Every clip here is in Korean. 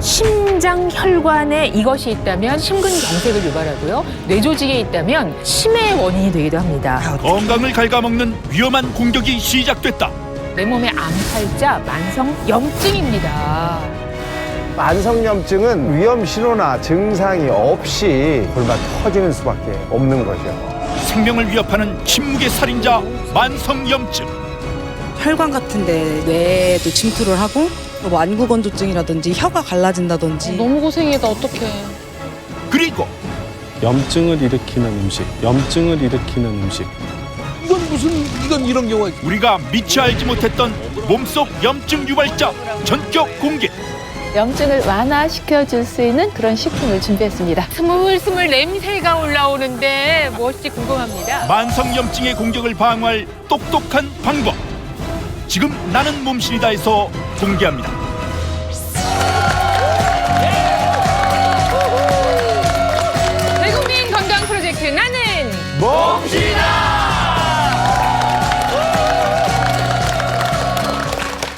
심장 혈관에 이것이 있다면 심근경색을 유발하고요. 뇌조직에 있다면 치매의 원인이 되기도 합니다. 건강을 갉아먹는 위험한 공격이 시작됐다. 내 몸의 암살자 만성 염증입니다. 만성염증은 위험 신호나 증상이 없이 골마 터지는 수밖에 없는 거죠. 생명을 위협하는 침묵의 살인자 만성염증. 혈관 같은데 뇌에도 침투를 하고 또 완구건조증이라든지 혀가 갈라진다든지 너무 고생이다, 어떡해. 그리고 염증을 일으키는 음식, 염증을 일으키는 음식. 이건 이런 경우가 우리가 미처 알지 못했던 몸속 염증 유발자 전격 공개. 염증을 완화시켜줄 수 있는 그런 식품을 준비했습니다. 스물스물 냄새가 올라오는데 무엇인지 궁금합니다. 만성염증의 공격을 방어할 똑똑한 방법. 지금 나는 몸신이다에서 공개합니다. 대국민 건강 프로젝트 나는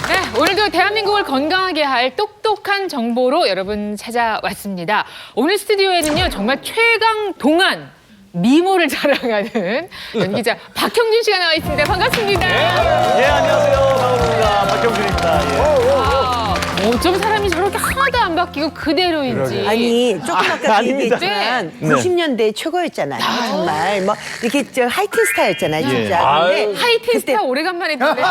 네, 오늘도 대한민국을 건강하게 할 똑똑한 정보로 여러분 찾아왔습니다. 오늘 스튜디오에는요 정말 최강 동안 미모를 자랑하는 연기자 박형준 씨가 나와 있습니다. 반갑습니다. 예, 안녕하세요. 반갑습니다. 박형준입니다. 어쩜 사람이 저렇게 하나도 안 바뀌고 그대로인지. 아니 조금 아까 아닙니다. 얘기했지만 네. 90년대 최고였잖아요. 정말 뭐 이렇게 저 하이틴 스타였잖아요, 예. 진짜. 아유. 근데 하이틴 스타 오래간만에 듣네.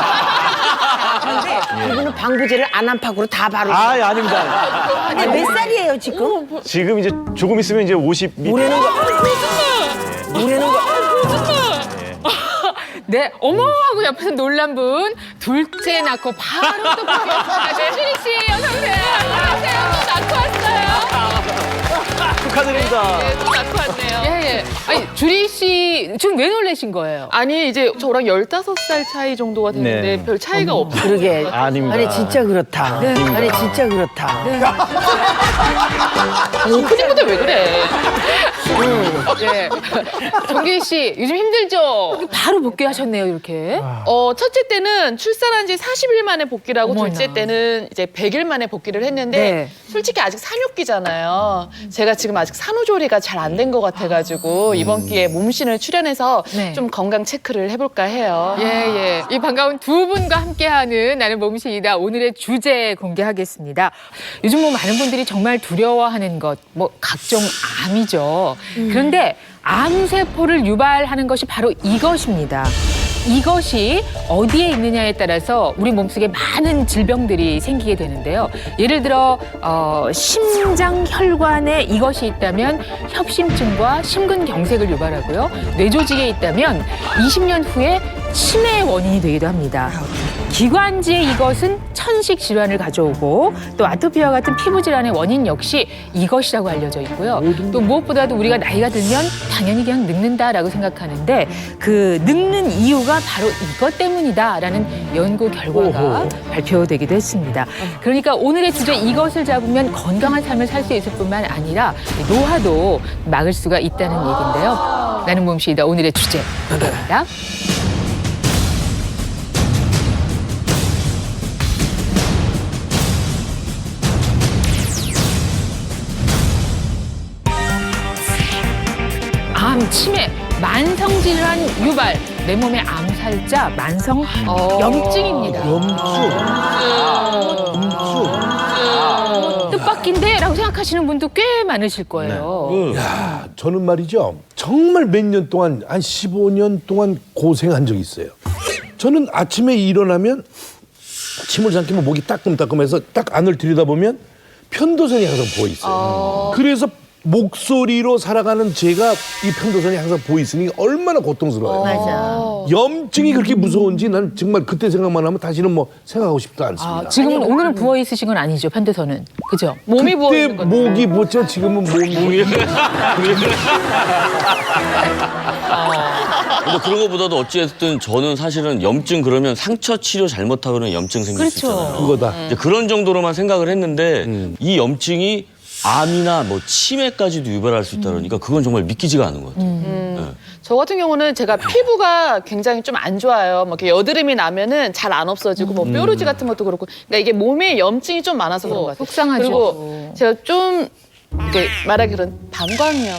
그런데 그분은 방부제를 안 안팎으로 다 바르고. 아닙니다. 근데 몇 살이에요 지금? 지금 이제 조금 있으면 이제 50. 모르는 거. 모르는 거. 네, 어머 하고 옆에서 놀란 분 둘째 낳고 바로 또 바뀌었습니다. 최준희 씨, 어서 오세요. 안녕하세요. 또 낳고 왔어요. 축하드립니다. 네, 또 낳고 왔네요. 예, 예. 아니, 주리 씨 지금 왜 놀라신 거예요? 아니, 이제 저랑 15살 차이 정도가 되는데 네. 별 차이가 없어요. 그러게. 아닙니다. 아니 진짜 그렇다. 네. 아니 진짜 그렇다. 오프닝부터 왜 그래? 네. 정규희 씨, 요즘 힘들죠? 바로 복귀하셨네요, 이렇게. 첫째 때는 출산한 지 40일 만에 복귀를 하고 어머나. 둘째 때는 이제 100일 만에 복귀를 했는데 네. 솔직히 아직 산육기잖아요. 제가 지금 아직 산후조리가 잘 안 된 것 같아가지고 이번 기회에 몸신을 출연해서 네. 좀 건강 체크를 해볼까 해요. 예, 예. 이 반가운 두 분과 함께하는 나는 몸신이다. 오늘의 주제 공개하겠습니다. 요즘 뭐 많은 분들이 정말 두려워하는 것, 뭐 각종 암이죠. 그런데 암세포를 유발하는 것이 바로 이것입니다. 이것이 어디에 있느냐에 따라서 우리 몸속에 많은 질병들이 생기게 되는데요. 예를 들어 심장 혈관에 이것이 있다면 협심증과 심근경색을 유발하고요. 뇌조직에 있다면 20년 후에 치매의 원인이 되기도 합니다. 기관지에 이것은 천식 질환을 가져오고 또 아토피와 같은 피부 질환의 원인 역시 이것이라고 알려져 있고요. 또 무엇보다도 우리가 나이가 들면 당연히 그냥 늙는다라고 생각하는데 그 늙는 이유가 바로 이것 때문이다라는 연구 결과가 발표되기도 했습니다. 그러니까 오늘의 주제 이것을 잡으면 건강한 삶을 살 수 있을 뿐만 아니라 노화도 막을 수가 있다는 얘기인데요. 나는 몸신이다. 오늘의 주제 공개합니다. 암, 치매, 만성질환 유발, 내 몸의 암살자 만성 염증입니다. 뜻밖인데? 라고 생각하시는 분도 꽤 많으실 거예요. 야, 저는 말이죠. 정말 몇 년 동안, 한 15년 동안 고생한 적이 있어요. 저는 아침에 일어나면 침을 삼키면 목이 따끔따끔해서 딱 안을 들여다보면 편도선이 항상 부어 있어요. 그래서 목소리로 살아가는 제가 이 편도선이 항상 보여 있으니 얼마나 고통스러워요. 맞아. 염증이 그렇게 무서운지 난 정말 그때 생각만 하면 다시는 뭐 생각하고 싶지도 않습니다. 지금은 오늘은 부어 있으신 건 아니죠, 편도선은. 그죠? 몸이 부어 그때 있는 거죠. 목이 부었죠. 지금은 몸이. 근데 그런 것보다도 어찌됐든 저는 사실은 염증 그러면 상처 치료 잘못하면 염증 생길 수 그렇죠. 있잖아요. 그거다. 이제 그런 정도로만 생각을 했는데 이 염증이 암이나 뭐 치매까지도 유발할 수 있다 그러니까 그건 정말 믿기지가 않은 것 같아요. 네. 저 같은 경우는 제가 피부가 굉장히 좀 안 좋아요. 뭐 이렇게 여드름이 나면은 잘 안 없어지고 뭐 뾰루지 같은 것도 그렇고. 그러니까 이게 몸에 염증이 좀 많아서 그런 것 같아요. 속상하죠. 그리고 제가 좀 이렇게 말하기로는 방광염.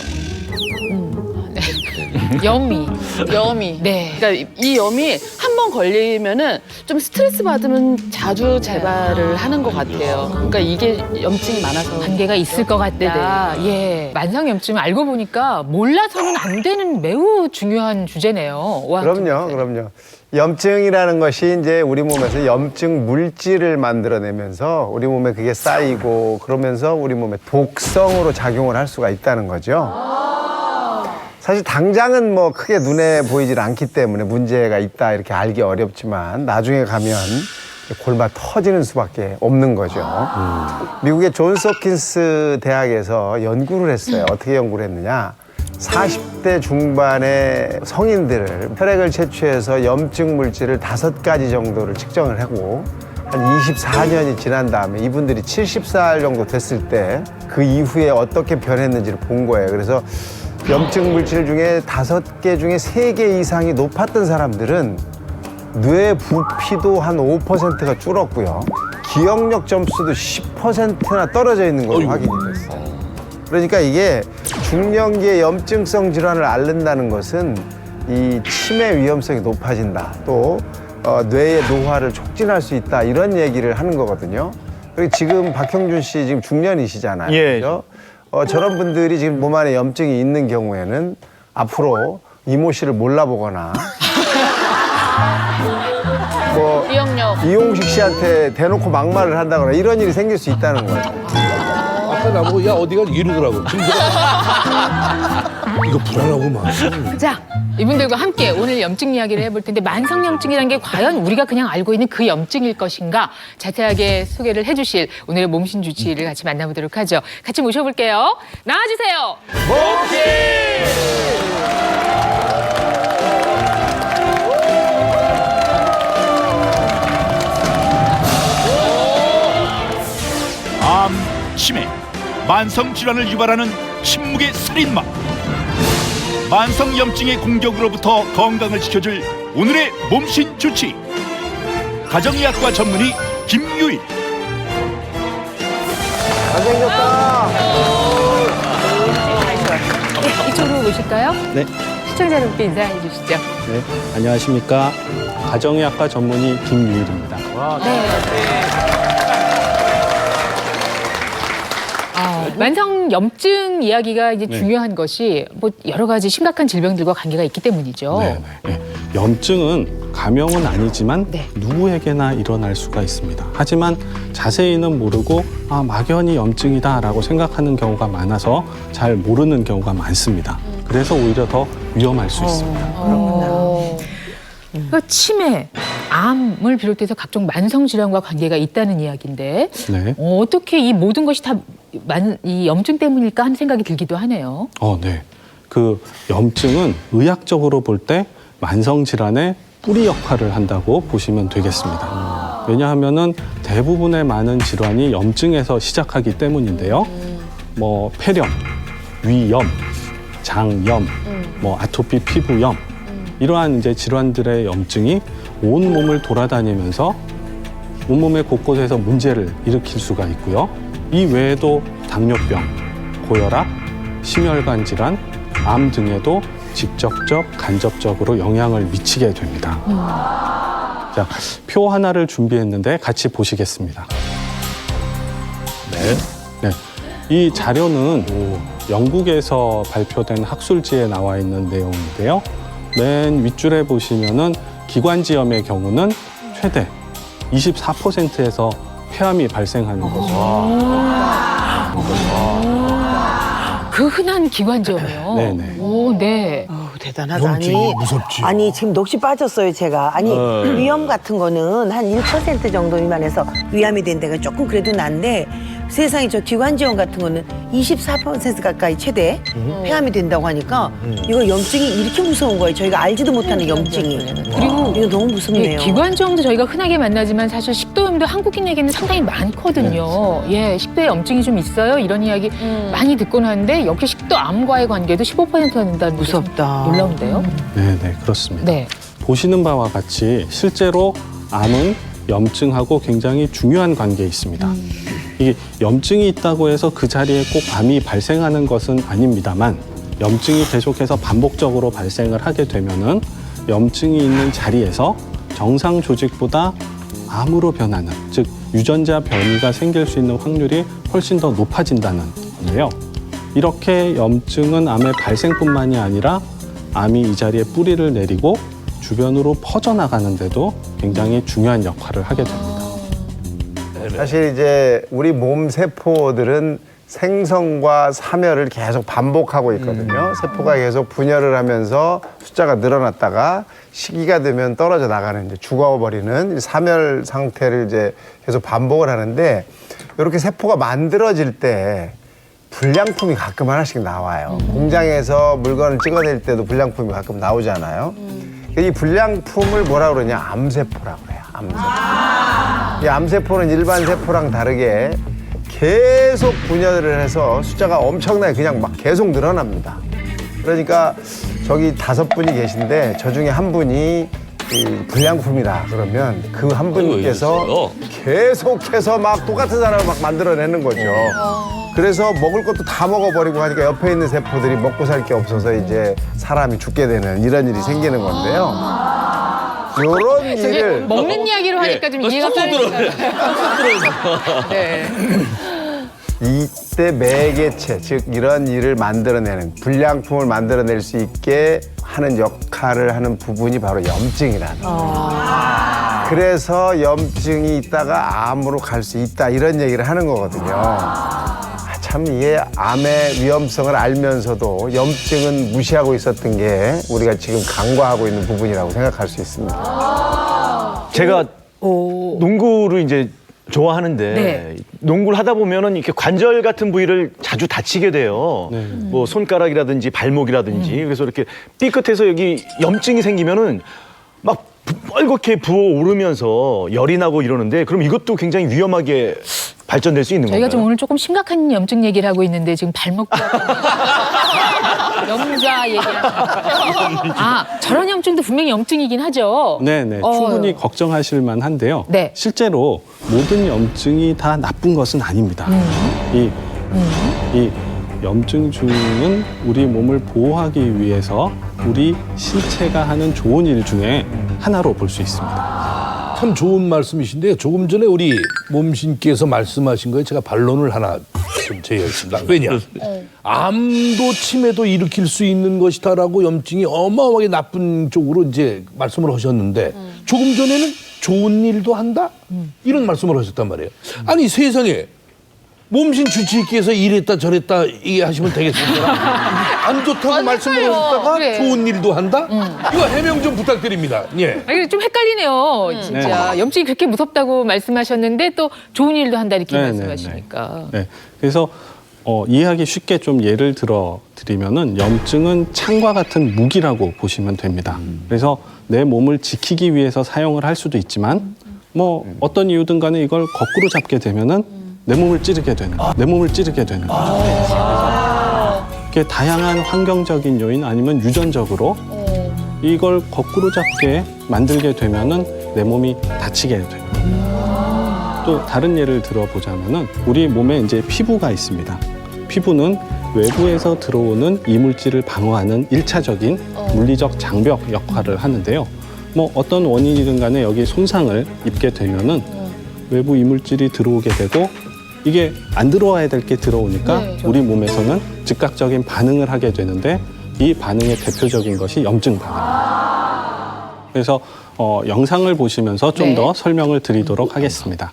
염이. 네. 그러니까 이 염이 한 번 걸리면은 좀 스트레스 받으면 자주 재발을 하는 것 같아요. 그러니까 이게 염증이 많아서. 관계가 있을 것 같다. 예. 만성염증 알고 보니까 몰라서는 안 되는 매우 중요한 주제네요. 와, 그럼요. 염증이라는 것이 이제 우리 몸에서 염증 물질을 만들어내면서 우리 몸에 그게 쌓이고 그러면서 우리 몸에 독성으로 작용을 할 수가 있다는 거죠. 사실 당장은 뭐 크게 눈에 보이질 않기 때문에 문제가 있다 이렇게 알기 어렵지만 나중에 가면 골마 터지는 수밖에 없는 거죠. 미국의 존스 홉킨스 대학에서 연구를 했어요. 어떻게 연구를 했느냐. 40대 중반의 성인들을 혈액을 채취해서 염증 물질을 5가지 정도를 측정을 하고 한 24년이 지난 다음에 이분들이 70살 정도 됐을 때 그 이후에 어떻게 변했는지를 본 거예요. 그래서 염증 물질 중에 5개 중에 3개 이상이 높았던 사람들은 뇌 부피도 한 5%가 줄었고요. 기억력 점수도 10%나 떨어져 있는 걸로 확인이 됐어요. 그러니까 이게 중년기의 염증성 질환을 앓는다는 것은 이 치매 위험성이 높아진다. 또 뇌의 노화를 촉진할 수 있다. 이런 얘기를 하는 거거든요. 그리고 지금 박형준 씨 지금 중년이시잖아요. 예. 그죠? 저런 분들이 지금 몸 안에 염증이 있는 경우에는 앞으로 이모 씨를 몰라보거나 뭐 기억력. 이용식 씨한테 대놓고 막말을 한다거나 이런 일이 생길 수 있다는 거예요. 아까 나보고 야 어디가 이러더라고. 지금 이거 불안하구만. 자, 이분들과 함께 오늘 염증 이야기를 해볼 텐데 만성염증이라는 게 과연 우리가 그냥 알고 있는 그 염증일 것인가 자세하게 소개를 해주실 오늘의 몸신 주치의를 같이 만나보도록 하죠. 같이 모셔볼게요. 나와주세요. 암, 치매, 만성 질환을 유발하는 침묵의 살인마. 만성 염증의 공격으로부터 건강을 지켜줄 오늘의 몸신 주치. 가정의학과 전문의 김유일. 잘생겼다. 네, 이쪽으로 모실까요? 네. 시청자 여러분께 인사해 주시죠. 네, 안녕하십니까. 가정의학과 전문의 김유일입니다. 만성염증 이야기가 이제 중요한 것이 뭐 여러 가지 심각한 질병들과 관계가 있기 때문이죠. 네. 염증은 감염은 아니지만 네. 누구에게나 일어날 수가 있습니다. 하지만 자세히는 모르고 막연히 염증이다라고 생각하는 경우가 많아서 잘 모르는 경우가 많습니다. 그래서 오히려 더 위험할 수 있습니다. 그러니까 치매, 암을 비롯해서 각종 만성 질환과 관계가 있다는 이야기인데 네. 어떻게 이 모든 것이 다 이 염증 때문일까 하는 생각이 들기도 하네요. 네. 그 염증은 의학적으로 볼 때 만성 질환의 뿌리 역할을 한다고 보시면 되겠습니다. 왜냐하면은 대부분의 많은 질환이 염증에서 시작하기 때문인데요. 뭐 폐렴, 위염, 장염, 뭐 아토피 피부염 이러한 이제 질환들의 염증이 온 몸을 돌아다니면서 온몸의 곳곳에서 문제를 일으킬 수가 있고요. 이 외에도 당뇨병, 고혈압, 심혈관 질환, 암 등에도 직접적, 간접적으로 영향을 미치게 됩니다. 자, 표 하나를 준비했는데 같이 보시겠습니다. 네. 이 자료는 영국에서 발표된 학술지에 나와 있는 내용인데요. 맨 윗줄에 보시면은 기관지염의 경우는 최대 24%에서 폐암이 발생하는 거죠. 그 흔한 기관지염이요. 네네. 오, 네. 대단하다. 염증이 무섭지. 아니 지금 넋이 빠졌어요 제가. 아니 위염 같은 거는 한 1% 정도 미만해서 위암이 된 데가 조금 그래도 난데 세상에 저 기관지염 같은 거는 24% 가까이 최대 폐암이 된다고 하니까 이거 염증이 이렇게 무서운 거예요. 저희가 알지도 못하는 염증이. 그리고 이거 너무 무섭네요. 기관지염도 저희가 흔하게 만나지만 사실 식도염도 한국인에게는 상당히 많거든요. 예, 식도에 염증이 좀 있어요. 이런 이야기 많이 듣곤 하는데 역시 식도암과의 관계도 15%가 된다는 게 무섭다. 놀라운데요. 네, 그렇습니다. 네. 보시는 바와 같이 실제로 암은 염증하고 굉장히 중요한 관계에 있습니다. 이게 염증이 있다고 해서 그 자리에 꼭 암이 발생하는 것은 아닙니다만 염증이 계속해서 반복적으로 발생을 하게 되면은 염증이 있는 자리에서 정상 조직보다 암으로 변하는, 즉 유전자 변이가 생길 수 있는 확률이 훨씬 더 높아진다는 건데요. 이렇게 염증은 암의 발생뿐만이 아니라 암이 이 자리에 뿌리를 내리고 주변으로 퍼져나가는 데도 굉장히 중요한 역할을 하게 됩니다. 사실 이제 우리 몸 세포들은 생성과 사멸을 계속 반복하고 있거든요. 세포가 계속 분열을 하면서 숫자가 늘어났다가 시기가 되면 떨어져 나가는 이제 죽어버리는 사멸 상태를 이제 계속 반복을 하는데 이렇게 세포가 만들어질 때 불량품이 가끔 하나씩 나와요. 공장에서 물건을 찍어낼 때도 불량품이 가끔 나오잖아요. 이 불량품을 뭐라 그러냐? 암세포라고 그래요. 암세포. 이 암세포는 일반 세포랑 다르게 계속 분열을 해서 숫자가 엄청나게 그냥 막 계속 늘어납니다. 그러니까 저기 5분이 계신데 저 중에 한 분이 이 불량품이다 그러면 그 한 분께서 계속해서 막 똑같은 사람을 막 만들어내는 거죠. 그래서 먹을 것도 다 먹어버리고 하니까 옆에 있는 세포들이 먹고 살 게 없어서 이제 사람이 죽게 되는 이런 일이 생기는 건데요. 이런 일을 먹는 이야기로 하니까 좀 이해가 빨리 네. 이때 매개체, 즉 이런 일을 만들어내는 불량품을 만들어낼 수 있게 하는 역할을 하는 부분이 바로 염증이라는 거예요. 그래서 염증이 있다가 암으로 갈 수 있다 이런 얘기를 하는 거거든요. 참 이게 암의 위험성을 알면서도 염증은 무시하고 있었던 게 우리가 지금 간과하고 있는 부분이라고 생각할 수 있습니다. 제가 농구를 이제 좋아하는데 네. 농구를 하다 보면은 이렇게 관절 같은 부위를 자주 다치게 돼요. 네. 뭐 손가락이라든지 발목이라든지 그래서 이렇게 삐끗해서 여기 염증이 생기면은 막 뻘겋게 부어오르면서 열이 나고 이러는데 그럼 이것도 굉장히 위험하게 발전될 수 있는 저희가 건가요? 좀 오늘 조금 심각한 염증 얘기를 하고 있는데 지금 발목 염좌 얘기하시는 아, 저런 염증도 분명히 염증이긴 하죠. 네네, 충분히 걱정하실 만한데요. 네. 실제로 모든 염증이 다 나쁜 것은 아닙니다. 이 염증균은 우리 몸을 보호하기 위해서 우리 신체가 하는 좋은 일 중에 하나로 볼 수 있습니다. 참 좋은 말씀이신데요. 조금 전에 우리 몸신께서 말씀하신 거에 제가 반론을 하나 좀 제기하겠습니다. 왜냐? 암도 치매도 일으킬 수 있는 것이다라고 염증이 어마어마하게 나쁜 쪽으로 이제 말씀을 하셨는데 조금 전에는 좋은 일도 한다? 이런 말씀을 하셨단 말이에요. 아니 세상에 몸신 주치의께서 이랬다 저랬다 이게 하시면 되겠습니까? 안 좋다고 말씀을 하셨다가 그래. 좋은 일도 한다? 이거 해명 좀 부탁드립니다. 예. 아니, 좀 헷갈리네요, 진짜. 염증이 그렇게 무섭다고 말씀하셨는데 또 좋은 일도 한다 이렇게 네네네. 말씀하시니까. 네, 그래서 이해하기 쉽게 좀 예를 들어 드리면은 염증은 창과 같은 무기라고 보시면 됩니다. 그래서 내 몸을 지키기 위해서 사용을 할 수도 있지만 뭐 어떤 이유든 간에 이걸 거꾸로 잡게 되면은 내 몸을 찌르게 되는 거예요. 내 몸을 찌르게 되는 거예요. 그래서 이게 다양한 환경적인 요인 아니면 유전적으로 이걸 거꾸로 잡게 만들게 되면은 내 몸이 다치게 됩니다. 또 다른 예를 들어보자면은 우리 몸에 이제 피부가 있습니다. 피부는 외부에서 들어오는 이물질을 방어하는 일차적인 물리적 장벽 역할을 하는데요. 뭐 어떤 원인이든 간에 여기 손상을 입게 되면은 외부 이물질이 들어오게 되고 이게 안 들어와야 될 게 들어오니까 우리 몸에서는 즉각적인 반응을 하게 되는데 이 반응의 대표적인 것이 염증 반응입니다. 그래서 영상을 보시면서 좀 더 설명을 드리도록 하겠습니다.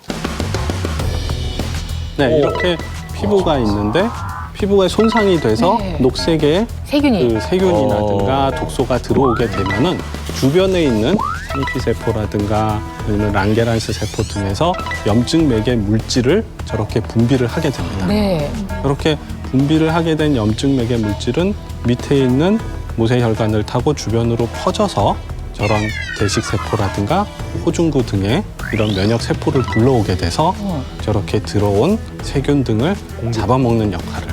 네, 이렇게 피부가 있는데 피부가 손상이 돼서 녹색의 세균이. 그 세균이라든가 독소가 들어오게 되면은 주변에 있는 파니키 세포라든가 아니면 랑게란스 세포 등에서 염증 매개 물질을 저렇게 분비를 하게 됩니다. 네. 그렇게 분비를 하게 된 염증 매개 물질은 밑에 있는 모세혈관을 타고 주변으로 퍼져서 저런 대식세포라든가 호중구 등의 이런 면역세포를 불러오게 돼서 저렇게 들어온 세균 등을 잡아먹는 역할을.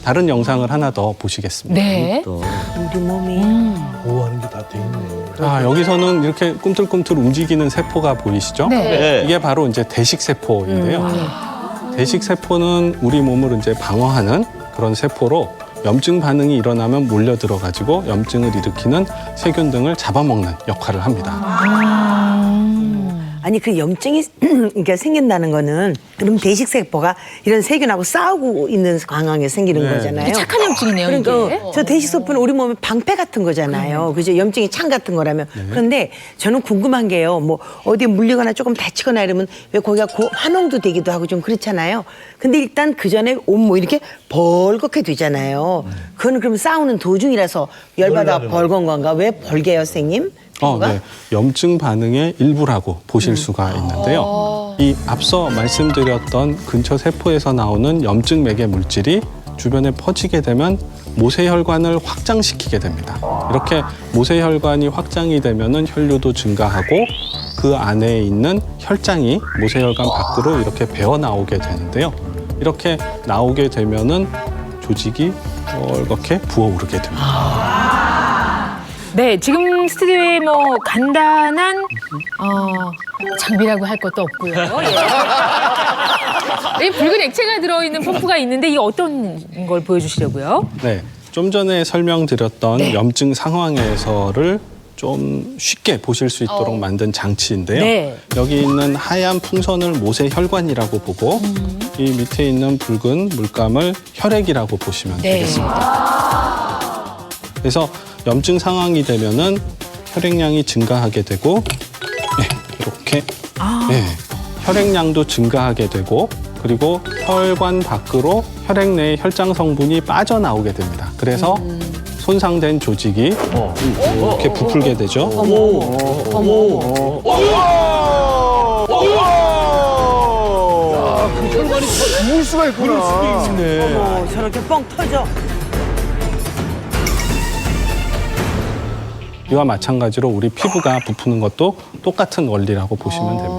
다른 영상을 하나 더 보시겠습니다. 네. 우리 몸이 보호하는 게 다 돼 있네. 여기서는 이렇게 꿈틀꿈틀 움직이는 세포가 보이시죠? 네. 이게 바로 이제 대식세포인데요. 대식세포는 우리 몸을 이제 방어하는 그런 세포로 염증 반응이 일어나면 몰려 들어가지고 염증을 일으키는 세균 등을 잡아먹는 역할을 합니다. 아니 그 염증이 그러니까 생긴다는 거는 그럼 대식세포가 이런 세균하고 싸우고 있는 상황에 생기는 거잖아요. 착한 염증이네요, 그러니까 이게. 저 대식세포는 우리 몸에 방패 같은 거잖아요. 그죠? 염증이 창 같은 거라면. 그런데 저는 궁금한 게요. 뭐 어디에 물리거나 조금 다치거나 이러면 왜 거기가 환홍도 되기도 하고 좀 그렇잖아요. 근데 일단 그 전에 온몸 이렇게 벌겋게 되잖아요. 그거는 그럼 싸우는 도중이라서 열받아 벌건 건가? 왜 벌게요, 선생님? 네. 염증 반응의 일부라고 보실 수가 있는데요. 이 앞서 말씀드렸던 근처 세포에서 나오는 염증 매개 물질이 주변에 퍼지게 되면 모세혈관을 확장시키게 됩니다. 이렇게 모세혈관이 확장이 되면은 혈류도 증가하고 그 안에 있는 혈장이 모세혈관 밖으로 이렇게 배어 나오게 되는데요. 이렇게 나오게 되면은 조직이 뻘겋게 부어오르게 됩니다. 네, 지금 스튜디오에 뭐 간단한 장비라고 할 것도 없고요. 예. 이 붉은 액체가 들어있는 펌프가 있는데 이게 어떤 걸 보여주시려고요? 네, 좀 전에 설명드렸던 염증 상황에서를 좀 쉽게 보실 수 있도록 만든 장치인데요. 네. 여기 있는 하얀 풍선을 모세혈관이라고 보고 이 밑에 있는 붉은 물감을 혈액이라고 보시면 되겠습니다. 그래서 염증 상황이 되면은 혈액량이 증가하게 되고 이렇게 혈액량도 증가하게 되고 그리고 혈관 밖으로 혈액 내의 혈장 성분이 빠져나오게 됩니다. 그래서 손상된 조직이 이렇게 부풀게 되죠. 그 혈관이 부을 수가 있구나. 어머, 저렇게 뻥 터져. 이와 마찬가지로 우리 피부가 부푸는 것도 똑같은 원리라고 보시면 됩니다.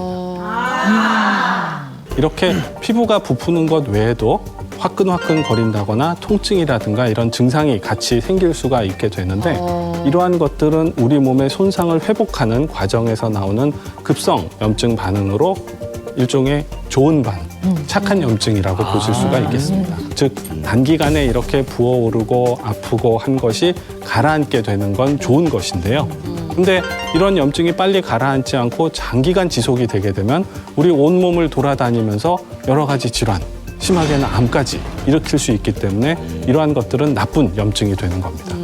이렇게 피부가 부푸는 것 외에도 화끈화끈 거린다거나 통증이라든가 이런 증상이 같이 생길 수가 있게 되는데 이러한 것들은 우리 몸의 손상을 회복하는 과정에서 나오는 급성 염증 반응으로 일종의 좋은 반응, 착한 염증이라고 보실 수가 있겠습니다. 즉 단기간에 이렇게 부어오르고 아프고 한 것이 가라앉게 되는 건 좋은 것인데요. 근데 이런 염증이 빨리 가라앉지 않고 장기간 지속이 되게 되면 우리 온몸을 돌아다니면서 여러 가지 질환, 심하게는 암까지 일으킬 수 있기 때문에 이러한 것들은 나쁜 염증이 되는 겁니다.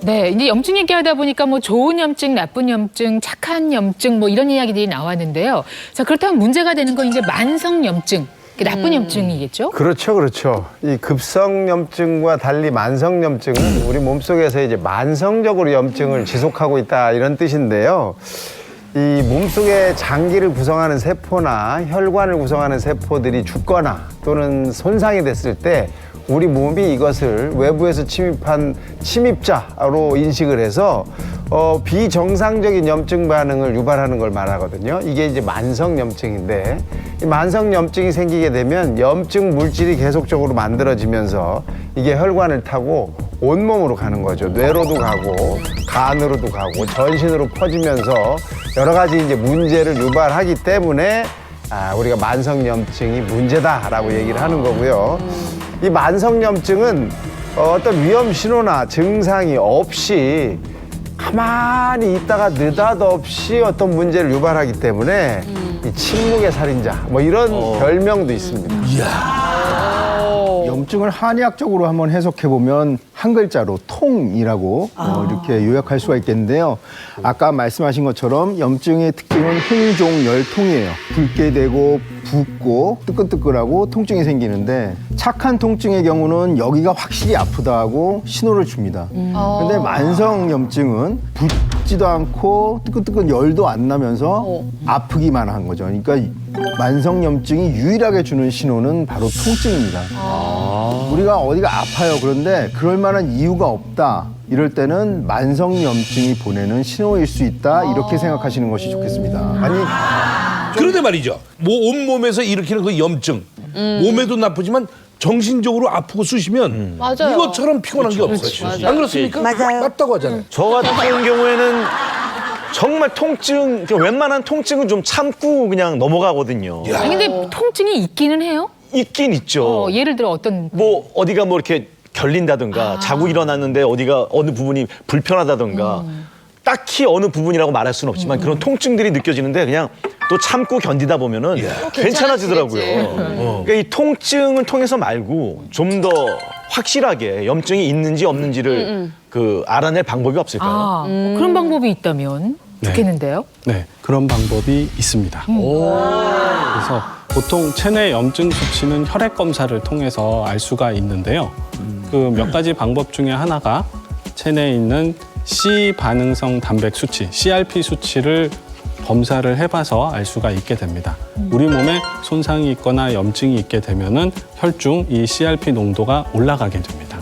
네, 이제 염증 얘기하다 보니까 뭐 좋은 염증, 나쁜 염증, 착한 염증 뭐 이런 이야기들이 나왔는데요. 자, 그렇다면 문제가 되는 건 이제 만성 염증, 나쁜 염증이겠죠? 그렇죠, 그렇죠. 이 급성 염증과 달리 만성 염증은 우리 몸속에서 이제 만성적으로 염증을 지속하고 있다 이런 뜻인데요. 이 몸속의 장기를 구성하는 세포나 혈관을 구성하는 세포들이 죽거나 또는 손상이 됐을 때 우리 몸이 이것을 외부에서 침입한 침입자로 인식을 해서 비정상적인 염증 반응을 유발하는 걸 말하거든요. 이게 이제 만성 염증인데 이 만성 염증이 생기게 되면 염증 물질이 계속적으로 만들어지면서 이게 혈관을 타고 온몸으로 가는 거죠. 뇌로도 가고 간으로도 가고 전신으로 퍼지면서 여러 가지 이제 문제를 유발하기 때문에 우리가 만성 염증이 문제다라고 얘기를 하는 거고요. 이 만성 염증은 어떤 위험 신호나 증상이 없이 가만히 있다가 느닷없이 어떤 문제를 유발하기 때문에 이 침묵의 살인자 뭐 이런 별명도 있습니다. 염증을 한의학적으로 한번 해석해 보면 한 글자로 통이라고 이렇게 요약할 수가 있겠는데요. 아까 말씀하신 것처럼 염증의 특징은 홍종열통이에요. 붉게 되고 붓고 뜨끈뜨끈하고 통증이 생기는데 착한 통증의 경우는 여기가 확실히 아프다 하고 신호를 줍니다. 근데 만성 염증은 붓지도 않고 뜨끈뜨끈 열도 안 나면서 아프기만 한 거죠. 그러니까 만성 염증이 유일하게 주는 신호는 바로 통증입니다. 우리가 어디가 아파요. 그런데 그럴 만한 이유가 없다. 이럴 때는 만성 염증이 보내는 신호일 수 있다. 이렇게 생각하시는 것이 좋겠습니다. 아니 그런데 말이죠. 뭐 온몸에서 일으키는 그 염증, 몸에도 나쁘지만 정신적으로 아프고 쑤시면 맞아요. 이것처럼 피곤한 게 없어요. 안 그렇습니까? 맞아요. 맞다고 하잖아요. 저 같은 경우에는 정말 통증, 웬만한 통증은 좀 참고 그냥 넘어가거든요. 아니, 근데 통증이 있기는 해요? 있긴 있죠. 예를 들어 어떤 뭐 어디가 뭐 이렇게 결린다든가 자고 일어났는데 어디가 어느 부분이 불편하다든가 딱히 어느 부분이라고 말할 수는 없지만 그런 통증들이 느껴지는데 그냥 또 참고 견디다 보면은 괜찮아지더라고요. 그러니까 이 통증을 통해서 말고 좀 더 확실하게 염증이 있는지 없는지를 그 알아낼 방법이 없을까요? 그런 방법이 있다면 좋겠는데요. 네, 그런 방법이 있습니다. 그래서 보통 체내 염증 수치는 혈액 검사를 통해서 알 수가 있는데요. 그 몇 가지 방법 중에 하나가 체내에 있는 C 반응성 단백 수치, CRP 수치를 검사를 해봐서 알 수가 있게 됩니다. 우리 몸에 손상이 있거나 염증이 있게 되면은 혈중 이 CRP 농도가 올라가게 됩니다.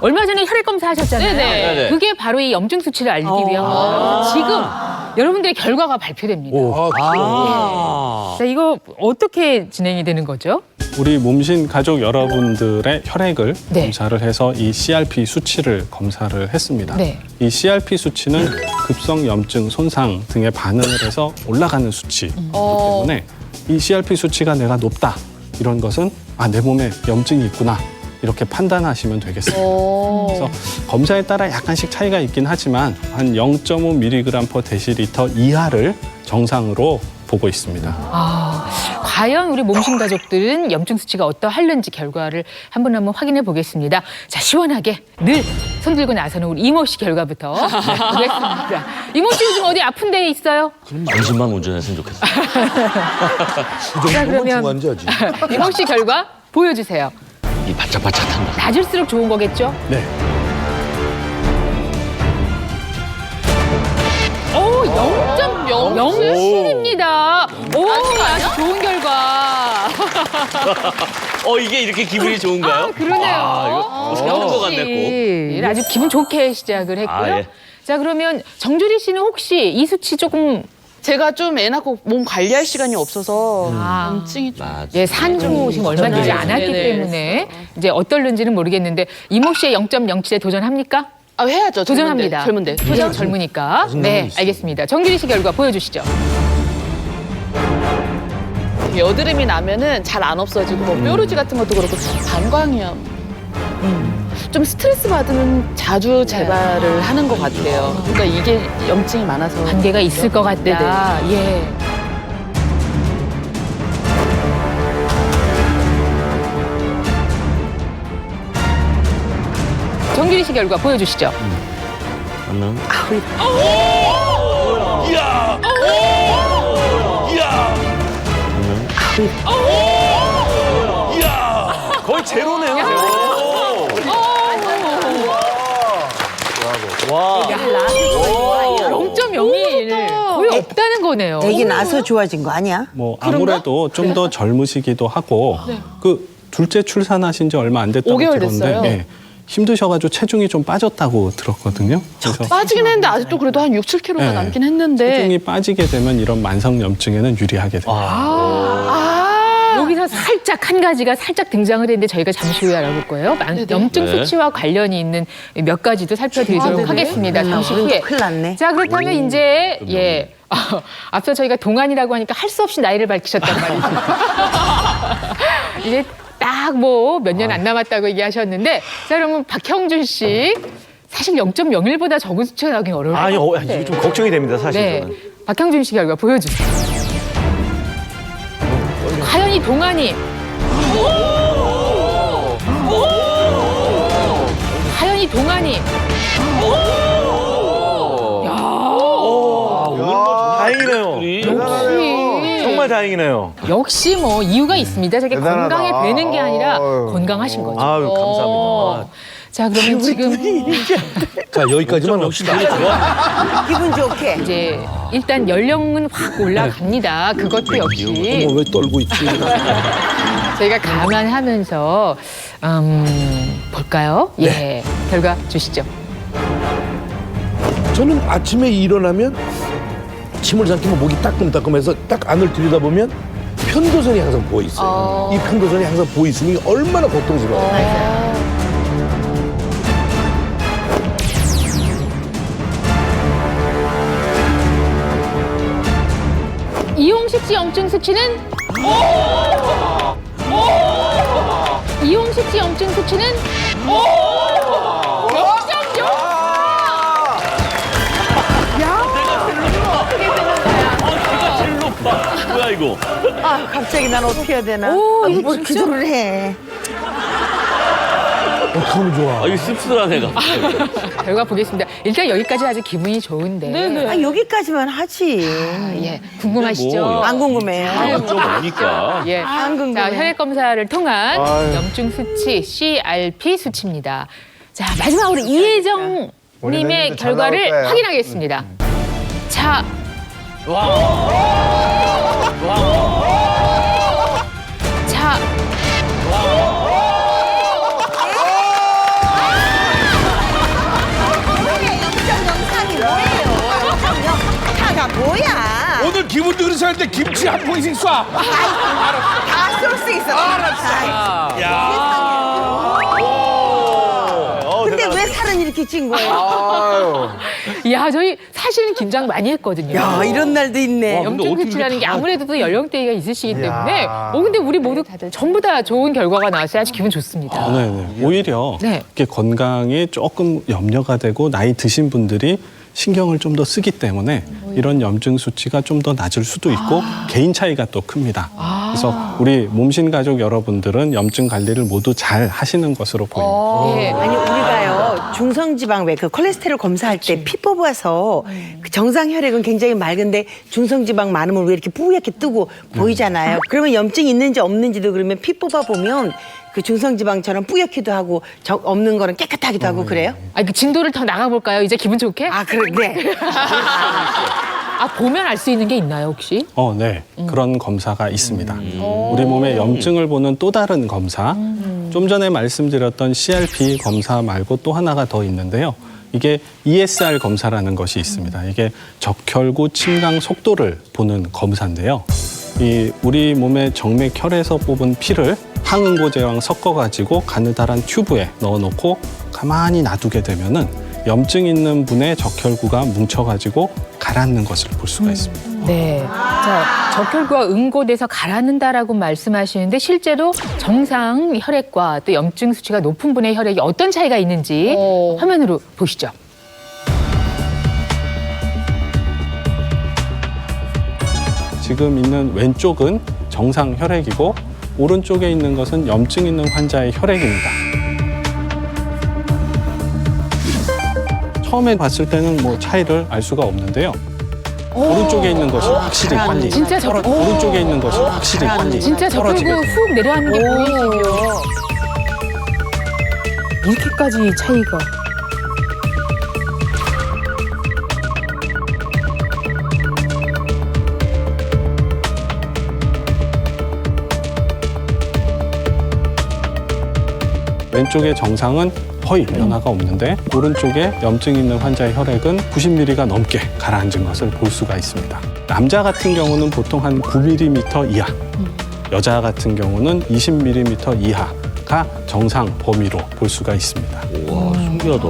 얼마 전에 혈액 검사 하셨잖아요. 네네. 그게 바로 이 염증 수치를 알기 위한 거예요. 지금 여러분들의 결과가 발표됩니다. 자, 이거 어떻게 진행이 되는 거죠? 우리 몸신 가족 여러분들의 혈액을 네. 검사를 해서 이 CRP 수치를 검사를 했습니다. 네. 이 CRP 수치는 급성 염증 손상 등에 반응을 해서 올라가는 수치이기 때문에 이 CRP 수치가 내가 높다 이런 것은 내 몸에 염증이 있구나 이렇게 판단하시면 되겠습니다. 그래서 검사에 따라 약간씩 차이가 있긴 하지만 한 0.5mg/dL 이하를 정상으로 보고 있습니다. 과연 우리 몸신 가족들은 염증 수치가 어떠할는지 결과를 한번 확인해 보겠습니다. 자, 시원하게 늘 손들고 나서는 우리 이모 씨 결과부터 보겠습니다. 이모 씨 요즘 어디 아픈 데 있어요? 당신만 운전했으면 좋겠어. 그 자, 정도면 그러면 중요한지 하지. 이모 씨 결과 보여주세요. 이 바짝바짝한다. 낮을수록 좋은 거겠죠? 네. 오, 0.07입니다. 오, 아주 좋은 결과. 이게 이렇게 기분이 좋은가요? 그러네요. 이거 좋은 것 같네, 꼭. 아주 기분 좋게 시작을 했고요. 예. 자, 그러면 정주리 씨는 혹시 이 수치 조금 제가 좀 애 낳고 몸 관리할 시간이 없어서 염증이 좀. 예, 산후 지금 얼마 되지 않았기 네네. 때문에 이제 어떨는지는 모르겠는데 이모 씨의 0.07에 도전합니까? 해야죠. 도전합니다. 젊은데. 도전 젊으니까. 네, 알겠습니다. 정주리 씨 결과 보여주시죠. 여드름이 나면은 잘 안 없어지고 뭐 뾰루지 같은 것도 그렇고 방광염. 좀 스트레스 받으면 자주 재발을 하는 것 같아요. 그러니까 이게 염증이 많아서 관계가 있을 것 같다. 예. 정주리 씨 결과 보여주시죠. 맞나? 거의 제로네요. 제로. 와. 0.01 거의 없다는 거네요. 애기 나서 좋아진 거 아니야? 뭐 아무래도 좀 더 젊으시기도 하고 그 둘째 출산하신 지 얼마 안 됐다고 5개월 들었는데 됐어요. 힘드셔가지고 체중이 좀 빠졌다고 들었거든요. 그래서 빠지긴 했는데 아직도 그래도 한 6, 7kg가 네. 남긴 했는데 체중이 빠지게 되면 이런 만성 염증에는 유리하게 됩니다. 여기서 살짝 한 가지가 살짝 등장을 했는데 저희가 잠시 후에 알아볼 거예요. 염증 네. 수치와 관련이 있는 몇 가지도 살펴드리도록 하겠습니다. 잠시 후에. 큰일 났네. 자, 그렇다면 이제 앞서 저희가 동안이라고 하니까 할 수 없이 나이를 밝히셨단 말이죠. 이제 딱 뭐 몇 년 안 남았다고 얘기하셨는데, 자, 그러면 박형준 씨 사실 0.01보다 적은 수치가 나오긴 어려울 것 같아요. 이게 좀 걱정이 됩니다, 사실 네, 저는. 박형준 씨 결과 보여주세요. 과연 이 동안이 과연 이 동안이 다행이네요. 역시 정말 다행이네요. 역시 뭐 이유가 있습니다. 저게 대단하다. 건강에 되는 게 아니라 아유. 건강하신 거죠. 아유, 감사합니다. 자, 그러면 지금 자, 여기까지만 합시다. 기분 좋게. 이제 일단 연령은 확 올라갑니다. 그것도 역시 왜 떨고 있지? 저희가 감안하면서 볼까요? 예, 결과 주시죠. 저는 아침에 일어나면 침을 삼키면 목이 따끔따끔해서 딱 안을 들여다보면 편도선이 항상 부어 있어요. 이 편도선이 항상 부어 있으니 얼마나 고통스러워요. 이용식 씨 염증 수치는 이용식 씨 염증 수치는 0.0. 뭐야 이거? 아, 갑자기 난 어떻게 해야 되나? 뭘 기도를 해. 어떡하면 좋아. 아 이거 씁쓸하네 가. 결과 보겠습니다. 일단 여기까지 아주 기분이 좋은데. 네네. 아, 여기까지만 하지. 예, 궁금하시죠? 뭐, 안 궁금해요. 좀 오니까. 예. 안 궁금해. 자, 혈액 검사를 통한 아유. 염증 수치 CRP 수치입니다. 자, 마지막으로 이혜정 우리는 님의 이제 잘 나올 결과를 거예요. 확인하겠습니다. 자. 자. 영상이 뭐예요? 영상가 뭐야? 오늘 기분 좋으셔야 할 때 김치 한 포기씩 쏴. 다 쏠 수 있어. 근데 왜 살은 이렇게 찐 거예요? 아유. 야, 저희 사실은 긴장 많이 했거든요. 야, 이런 날도 있네. 염증 수치라는 게 아무래도 또 연령대가 있으시기 이야. 때문에 근데 우리 모두 전부 다 좋은 결과가 나왔어요. 아주 기분 좋습니다. 네네. 오히려 네. 이렇게 건강에 조금 염려가 되고 나이 드신 분들이 신경을 좀 더 쓰기 때문에 이런 염증 수치가 좀 더 낮을 수도 있고 개인 차이가 또 큽니다. 그래서 우리 몸신 가족 여러분들은 염증 관리를 모두 잘 하시는 것으로 보입니다. 예. 아니 우리가요 중성지방 왜 그 콜레스테롤 검사할 때 피 뽑아서 그 정상 혈액은 굉장히 맑은데 중성지방 많으면 왜 이렇게 뿌옇게 뜨고 보이잖아요. 그러면 염증이 있는지 없는지도 그러면 피 뽑아 보면 그 중성지방처럼 뿌옇기도 하고 없는 거는 깨끗하기도 하고 그래요? 그 진도를 더 나가볼까요? 이제 기분 좋게? 아 그래 네. 보면 알 수 있는 게 있나요, 혹시? 네. 그런 검사가 있습니다. 우리 몸의 염증을 보는 또 다른 검사. 좀 전에 말씀드렸던 CRP 검사 말고 또 하나가 더 있는데요. 이게 ESR 검사라는 것이 있습니다. 이게 적혈구 침강 속도를 보는 검사인데요. 이 우리 몸의 정맥 혈에서 뽑은 피를 항응고제랑 섞어가지고 가느다란 튜브에 넣어놓고 가만히 놔두게 되면은 염증 있는 분의 적혈구가 뭉쳐가지고 가라앉는 것을 볼 수가 있습니다. 네. 자, 적혈구가 응고돼서 가라앉는다라고 말씀하시는데 실제로 정상 혈액과 또 염증 수치가 높은 분의 혈액이 어떤 차이가 있는지 화면으로 보시죠. 지금 있는 왼쪽은 정상 혈액이고 오른쪽에 있는 것은 염증 있는 환자의 혈액입니다. 처음에 봤을 때는 뭐 차이를 알 수가 없는데요. 오른쪽에 있는 것이 확실히 빨리. 진짜 오른쪽에 있는 것이 확실히 빨리. 진짜 적혈구 훅 내려앉는 게 보이시죠? 이렇게까지 차이가. 왼쪽의 정상은 거의 변화가 없는데 오른쪽에 염증 있는 환자의 혈액은 90ml가 넘게 가라앉은 것을 볼 수가 있습니다. 남자 같은 경우는 보통 한 9mm 이하, 여자 같은 경우는 20mm 이하가 정상 범위로 볼 수가 있습니다. 와 신기하다.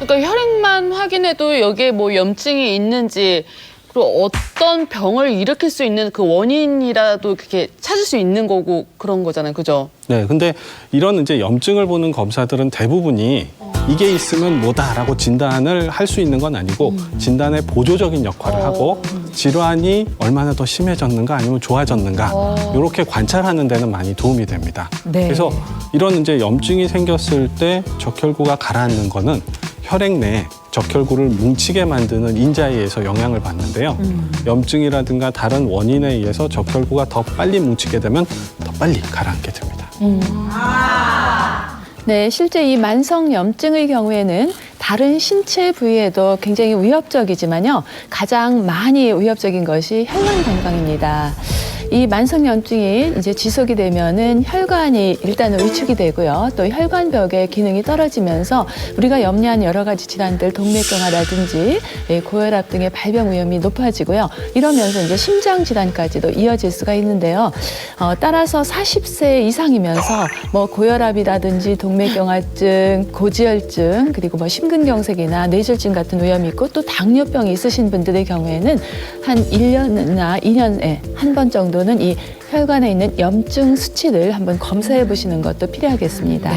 그러니까 혈액만 확인해도 여기에 뭐 염증이 있는지 그리고 어떤 병을 일으킬 수 있는 그 원인이라도 그렇게 찾을 수 있는 거고 그런 거잖아요, 그죠? 네, 근데 이런 이제 염증을 보는 검사들은 대부분이 이게 있으면 뭐다라고 진단을 할 수 있는 건 아니고 진단의 보조적인 역할을 하고 질환이 얼마나 더 심해졌는가 아니면 좋아졌는가 이렇게 관찰하는 데는 많이 도움이 됩니다. 네. 그래서 이런 이제 염증이 생겼을 때 적혈구가 가라앉는 거는 혈액 내 적혈구를 뭉치게 만드는 인자에서 영향을 받는데요. 염증이라든가 다른 원인에 의해서 적혈구가 더 빨리 뭉치게 되면 더 빨리 가라앉게 됩니다. 네, 실제 이 만성염증의 경우에는 다른 신체 부위에도 굉장히 위협적이지만요. 가장 많이 위협적인 것이 혈관 건강입니다. 이 만성염증이 이제 지속이 되면은 혈관이 일단은 위축이 되고요. 또 혈관벽의 기능이 떨어지면서 우리가 염려한 여러 가지 질환들, 동맥경화라든지 고혈압 등의 발병 위험이 높아지고요. 이러면서 이제 심장 질환까지도 이어질 수가 있는데요. 따라서 40세 이상이면서 뭐 고혈압이라든지 동맥경화증, 고지혈증, 그리고 뭐 심근경색이나 뇌졸중 같은 위험이 있고 또 당뇨병이 있으신 분들의 경우에는 한 1년이나 2년에 한 번 정도는 이 혈관에 있는 염증 수치를 한번 검사해 보시는 것도 필요하겠습니다.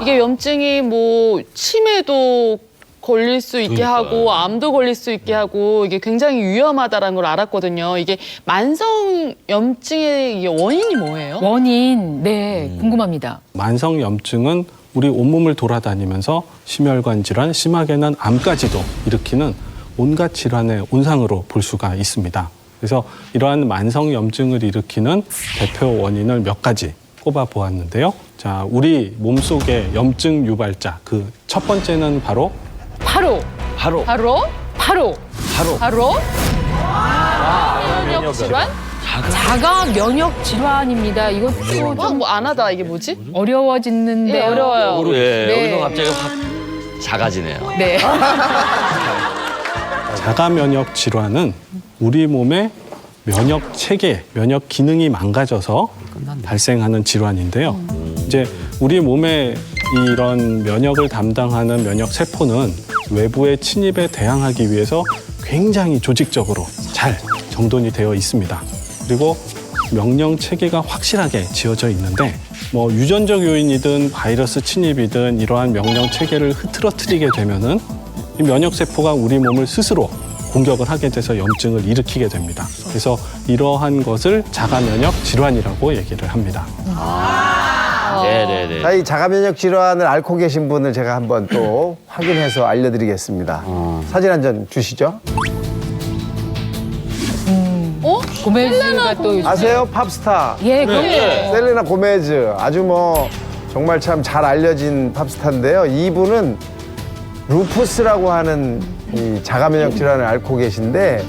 이게 염증이 뭐 치매도 걸릴 수 있게 하고 암도 걸릴 수 있게 하고 이게 굉장히 위험하다는 걸 알았거든요. 이게 만성 염증의 원인이 뭐예요? 원인, 네, 궁금합니다. 만성염증은 우리 온몸을 돌아다니면서 심혈관 질환, 심하게는 암까지도 일으키는 온갖 질환의 온상으로 볼 수가 있습니다. 그래서 이러한 만성염증을 일으키는 대표 원인을 몇 가지 꼽아 보았는데요. 자, 우리 몸속의 염증 유발자, 그 첫 번째는 바로 면역 질환? 자가 면역 질환입니다. 이것도 좀 뭐 안 하다 이게 뭐지? 어려워지는데 네, 어려워요. 예, 네. 여기서 갑자기 확 작아지네요. 네. 자가 면역 질환은 우리 몸의 면역 체계, 면역 기능이 망가져서 발생하는 질환인데요. 이제 우리 몸에 이런 면역을 담당하는 면역 세포는 외부의 침입에 대항하기 위해서 굉장히 조직적으로 잘 정돈이 되어 있습니다. 그리고 명령 체계가 확실하게 지어져 있는데 뭐 유전적 요인이든 바이러스 침입이든 이러한 명령 체계를 흐트러뜨리게 되면은 이 면역 세포가 우리 몸을 스스로 공격을 하게 돼서 염증을 일으키게 됩니다. 그래서 이러한 것을 자가 면역 질환이라고 얘기를 합니다. 네네네. 자, 이 자가면역 질환을 앓고 계신 분을 제가 한번 또 확인해서 알려드리겠습니다. 사진 한 장 주시죠. 고메즈가 또 요즘 아세요? 팝스타. 예, 그럼요. 셀레나 고메즈. 아주 뭐 정말 참 잘 알려진 팝스타인데요. 이분은 루푸스라고 하는 이 자가면역 질환을 앓고 계신데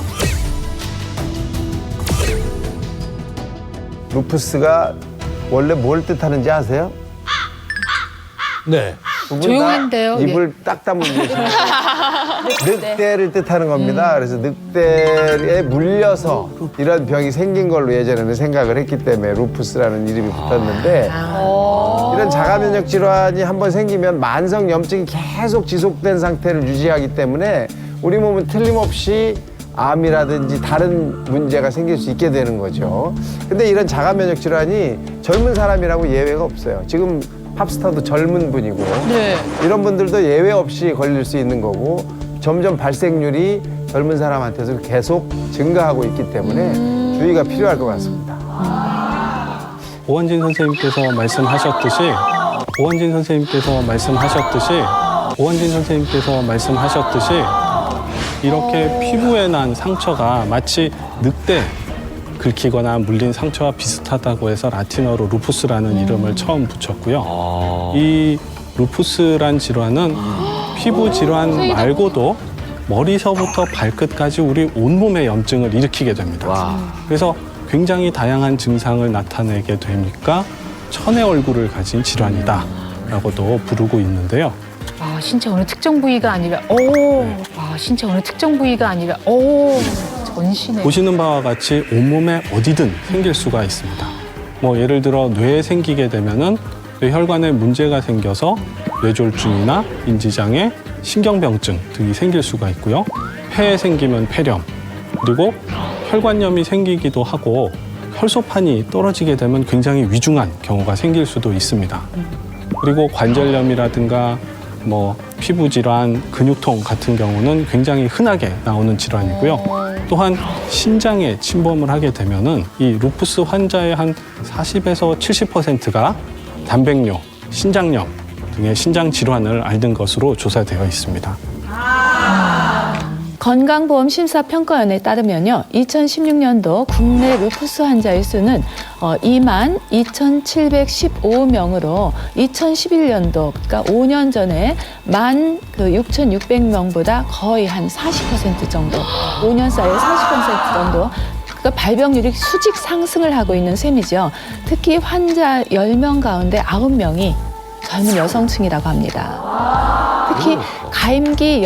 루푸스가 원래 뭘 뜻하는지 아세요? 네. 두 분 다 조용한데요, 입을 딱 다물고 계시네요. 늑대를 뜻하는 겁니다. 그래서 늑대에 물려서 이런 병이 생긴 걸로 예전에는 생각을 했기 때문에 루푸스라는 이름이 붙었는데 이런 자가면역 질환이 한번 생기면 만성 염증이 계속 지속된 상태를 유지하기 때문에 우리 몸은 틀림없이 암이라든지 다른 문제가 생길 수 있게 되는 거죠. 근데 이런 자가면역 질환이 젊은 사람이라고 예외가 없어요. 지금 팝스타도 젊은 분이고 이런 분들도 예외 없이 걸릴 수 있는 거고 점점 발생률이 젊은 사람한테서 계속 증가하고 있기 때문에 주의가 필요할 것 같습니다. 오한진 선생님께서 말씀하셨듯이 이렇게 피부에 난 상처가 마치 늑대 긁히거나 물린 상처와 비슷하다고 해서 라틴어로 루푸스라는 이름을 처음 붙였고요. 이 루푸스란 질환은 피부 질환 말고도 머리서부터 발끝까지 우리 온몸의 염증을 일으키게 됩니다. 그래서 굉장히 다양한 증상을 나타내게 되니까 천의 얼굴을 가진 질환이다라고도 부르고 있는데요. 신체 어느 특정 부위가 아니라 전신에 보시는 바와 같이 온몸에 어디든 생길 수가 있습니다. 뭐 예를 들어 뇌에 생기게 되면은 뇌혈관에 문제가 생겨서 뇌졸중이나 인지장애, 신경병증 등이 생길 수가 있고요. 폐에 생기면 폐렴, 그리고 혈관염이 생기기도 하고 혈소판이 떨어지게 되면 굉장히 위중한 경우가 생길 수도 있습니다. 그리고 관절염이라든가 뭐 피부 질환, 근육통 같은 경우는 굉장히 흔하게 나오는 질환이고요. 또한 신장에 침범을 하게 되면은 이 루푸스 환자의 한 40에서 70%가 단백뇨, 신장염 등의 신장 질환을 앓는 것으로 조사되어 있습니다. 건강보험심사평가원에 따르면요, 2016년도 국내 루푸스 환자의 수는 22,715명으로 2011년도, 그러니까 5년 전에 16,600명보다 거의 한 40% 정도, 5년 사이에 40% 정도, 그러니까 발병률이 수직 상승을 하고 있는 셈이죠. 특히 환자 10명 가운데 9명이 젊은 여성층이라고 합니다. 특히 가임기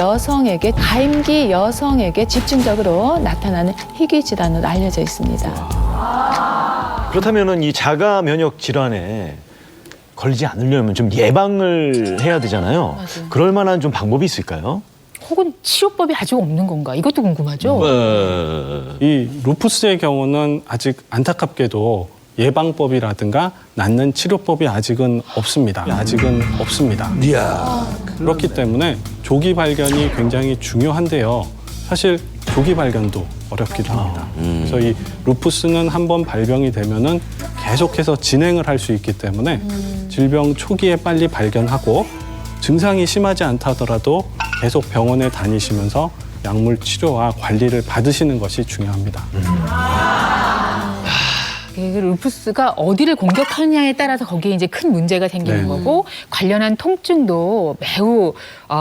여성에게 집중적으로 나타나는 희귀 질환으로 알려져 있습니다. 그렇다면은 이 자가 면역 질환에 걸리지 않으려면 좀 예방을 해야 되잖아요. 그럴 만한 좀 방법이 있을까요? 혹은 치료법이 아직 없는 건가? 이것도 궁금하죠. 이 루푸스의 경우는 아직 안타깝게도 예방법이라든가 낫는 치료법이 아직은 없습니다. 이야. 그렇기 때문에 조기 발견이 굉장히 중요한데요. 사실 조기 발견도 어렵기도 합니다. 그래서 이 루푸스는 한번 발병이 되면은 계속해서 진행을 할 수 있기 때문에 질병 초기에 빨리 발견하고 증상이 심하지 않다 하더라도 계속 병원에 다니시면서 약물 치료와 관리를 받으시는 것이 중요합니다. 루푸스가 어디를 공격하느냐에 따라서 거기에 이제 큰 문제가 생기는 거고 관련한 통증도 매우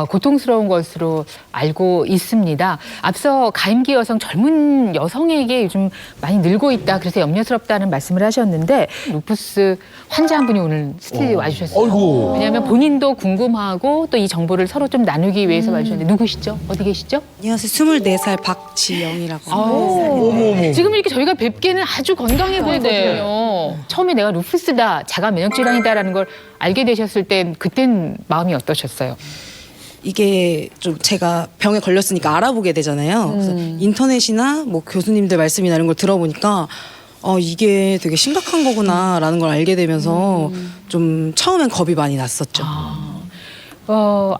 고통스러운 것으로 알고 있습니다. 앞서 가임기 여성, 젊은 여성에게 요즘 많이 늘고 있다. 그래서 염려스럽다는 말씀을 하셨는데 루푸스 환자 한 분이 오늘 스튜디오에 와주셨어요. 어이구. 왜냐하면 본인도 궁금하고 또 이 정보를 서로 좀 나누기 위해서 와주셨는데 누구시죠? 어디 계시죠? 안녕하세요. 24살 박지영이라고 합니다. 지금 이렇게 저희가 뵙기에는 아주 건강해 보이거든요. 처음에 내가 루푸스다, 자가 면역 질환이다라는 걸 알게 되셨을 땐 그땐 마음이 어떠셨어요? 이게 좀 제가 병에 걸렸으니까 알아보게 되잖아요. 그래서 인터넷이나 뭐 교수님들 말씀이나 이런 걸 들어보니까 이게 되게 심각한 거구나라는 걸 알게 되면서 좀 처음엔 겁이 많이 났었죠.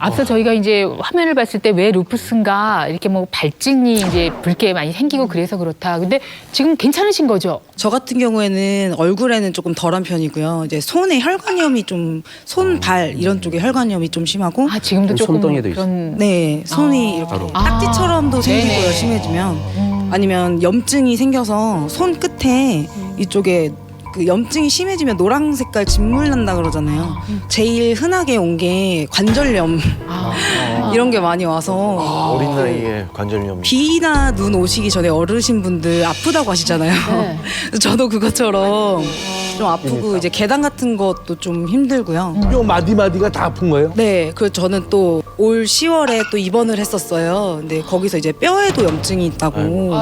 앞서 저희가 이제 화면을 봤을 때 왜 루푸스인가 이렇게 뭐 발진이 이제 붉게 많이 생기고 그래서 그렇다. 근데 지금 괜찮으신 거죠? 저 같은 경우에는 얼굴에는 조금 덜한 편이고요. 이제 손에 혈관염이 좀, 손, 발 이런 쪽에 혈관염이 좀 심하고. 지금도 조금 그런. 네, 손이 이렇게 딱지처럼도 생기고요. 심해지면. 아니면 염증이 생겨서 손 끝에 이쪽에 그 염증이 심해지면 노란 색깔 진물 난다 그러잖아요. 제일 흔하게 온 게 관절염 이런 게 많이 와서 어린 나이에 관절염. 비나 눈 오시기 전에 어르신분들 아프다고 하시잖아요. 그래서 저도 그것처럼 좀 아프고 이제 계단 같은 것도 좀 힘들고요. 요 마디마디가 다 아픈 거예요? 네, 그래서 저는 또 올 10월에 또 입원을 했었어요. 근데 거기서 이제 뼈에도 염증이 있다고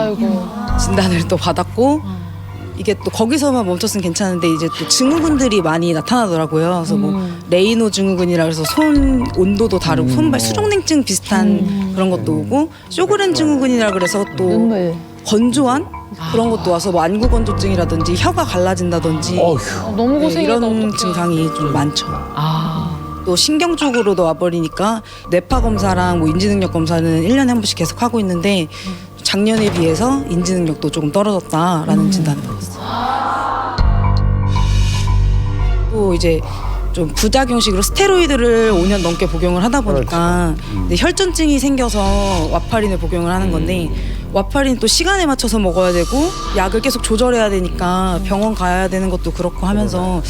진단을 또 받았고 이게 또 거기서만 멈췄으면 괜찮은데 이제 또 증후군들이 많이 나타나더라고요. 그래서 뭐 레이노 증후군이라 그래서 손 온도도 다르고 손발 수족냉증 비슷한 그런 것도 오고 쇼그렌 증후군이라 그래서 또 눈물. 건조한 그런 것도 와서 뭐 안구 건조증이라든지 혀가 갈라진다든지 너무 고생이다. 이런 증상이 좀 많죠. 또 신경 쪽으로도 와버리니까 뇌파 검사랑 뭐 인지능력 검사는 1년에 한 번씩 계속 하고 있는데 작년에 비해서 인지능력도 조금 떨어졌다라는 진단을 받았어요. 또 이제 좀 부작용식으로 스테로이드를 5년 넘게 복용을 하다 보니까 근데 혈전증이 생겨서 와파린을 복용을 하는 건데 와파린 또 시간에 맞춰서 먹어야 되고 약을 계속 조절해야 되니까 병원 가야 되는 것도 그렇고 하면서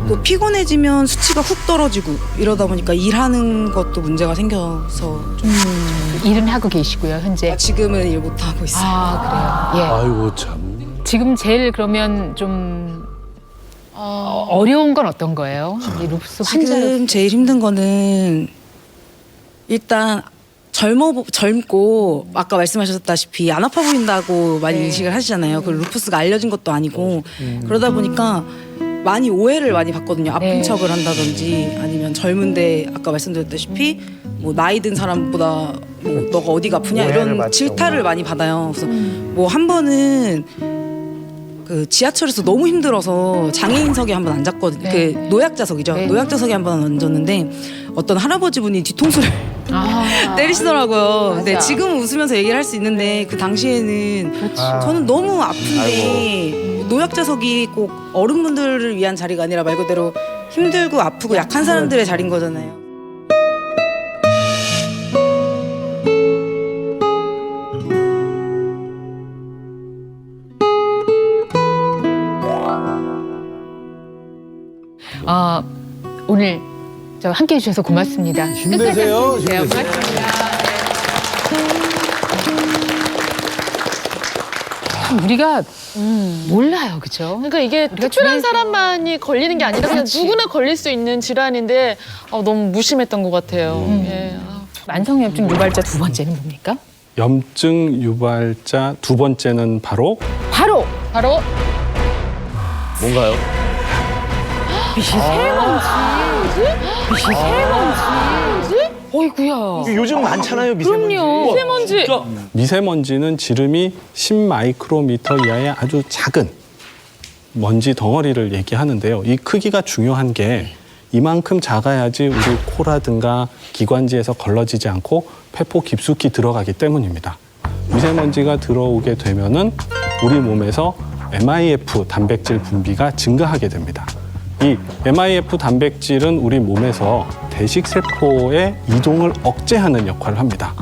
또 피곤해지면 수치가 훅 떨어지고 이러다 보니까 일하는 것도 문제가 생겨서 좀 일은 하고 계시고요, 현재. 지금은 일 못 하고 있어요. 그래요. 예. 아이고 참. 지금 제일 그러면 좀 어려운 건 어떤 거예요? 이 루푸스 환자로. 지금 제일 힘든 거는 일단 젊고 아까 말씀하셨다시피 안 아파 보인다고 많이 인식을 하시잖아요. 그 루푸스가 알려진 것도 아니고 그러다 보니까 많이 오해를 많이 받거든요. 아픈 척을 한다든지 아니면 젊은데 아까 말씀드렸다시피 뭐 나이 든 사람보다 뭐 너가 어디가 아프냐 이런 질타를 많이 받아요. 그래서 뭐 한 번은 그 지하철에서 너무 힘들어서 장애인석에 한번 앉았거든요. 그 노약자석이죠. 노약자석에 한번 앉았는데 어떤 할아버지 분이 뒤통수를 때리시더라고요. 근데 지금은 웃으면서 얘기를 할 수 있는데 그 당시에는 저는 너무 아픈데 노약자석이 꼭 어른분들을 위한 자리가 아니라 말 그대로 힘들고 아프고 약한 사람들의 자리인 거잖아요. 오늘 저 함께해 주셔서 고맙습니다. 힘내세요. 끝까지 함께해 주세요. 힘내세요. 고맙습니다. 우리가 몰라요, 그렇죠? 그러니까 이게 특출한 사람만이 걸리는 게 아니라 그냥 누구나 걸릴 수 있는 질환인데 너무 무심했던 것 같아요. 예. 만성염증 유발자 두 번째는 뭡니까? 염증 유발자 두 번째는 바로 뭔가요? 미세먼지. 어이구야. 요즘 많잖아요, 미세먼지. 그럼요. 미세먼지. 미세먼지는 지름이 10마이크로미터 이하의 아주 작은 먼지 덩어리를 얘기하는데요. 이 크기가 중요한 게 이만큼 작아야지 우리 코라든가 기관지에서 걸러지지 않고 폐포 깊숙이 들어가기 때문입니다. 미세먼지가 들어오게 되면은 우리 몸에서 MIF 단백질 분비가 증가하게 됩니다. 이 MIF 단백질은 우리 몸에서 대식세포의 이동을 억제하는 역할을 합니다.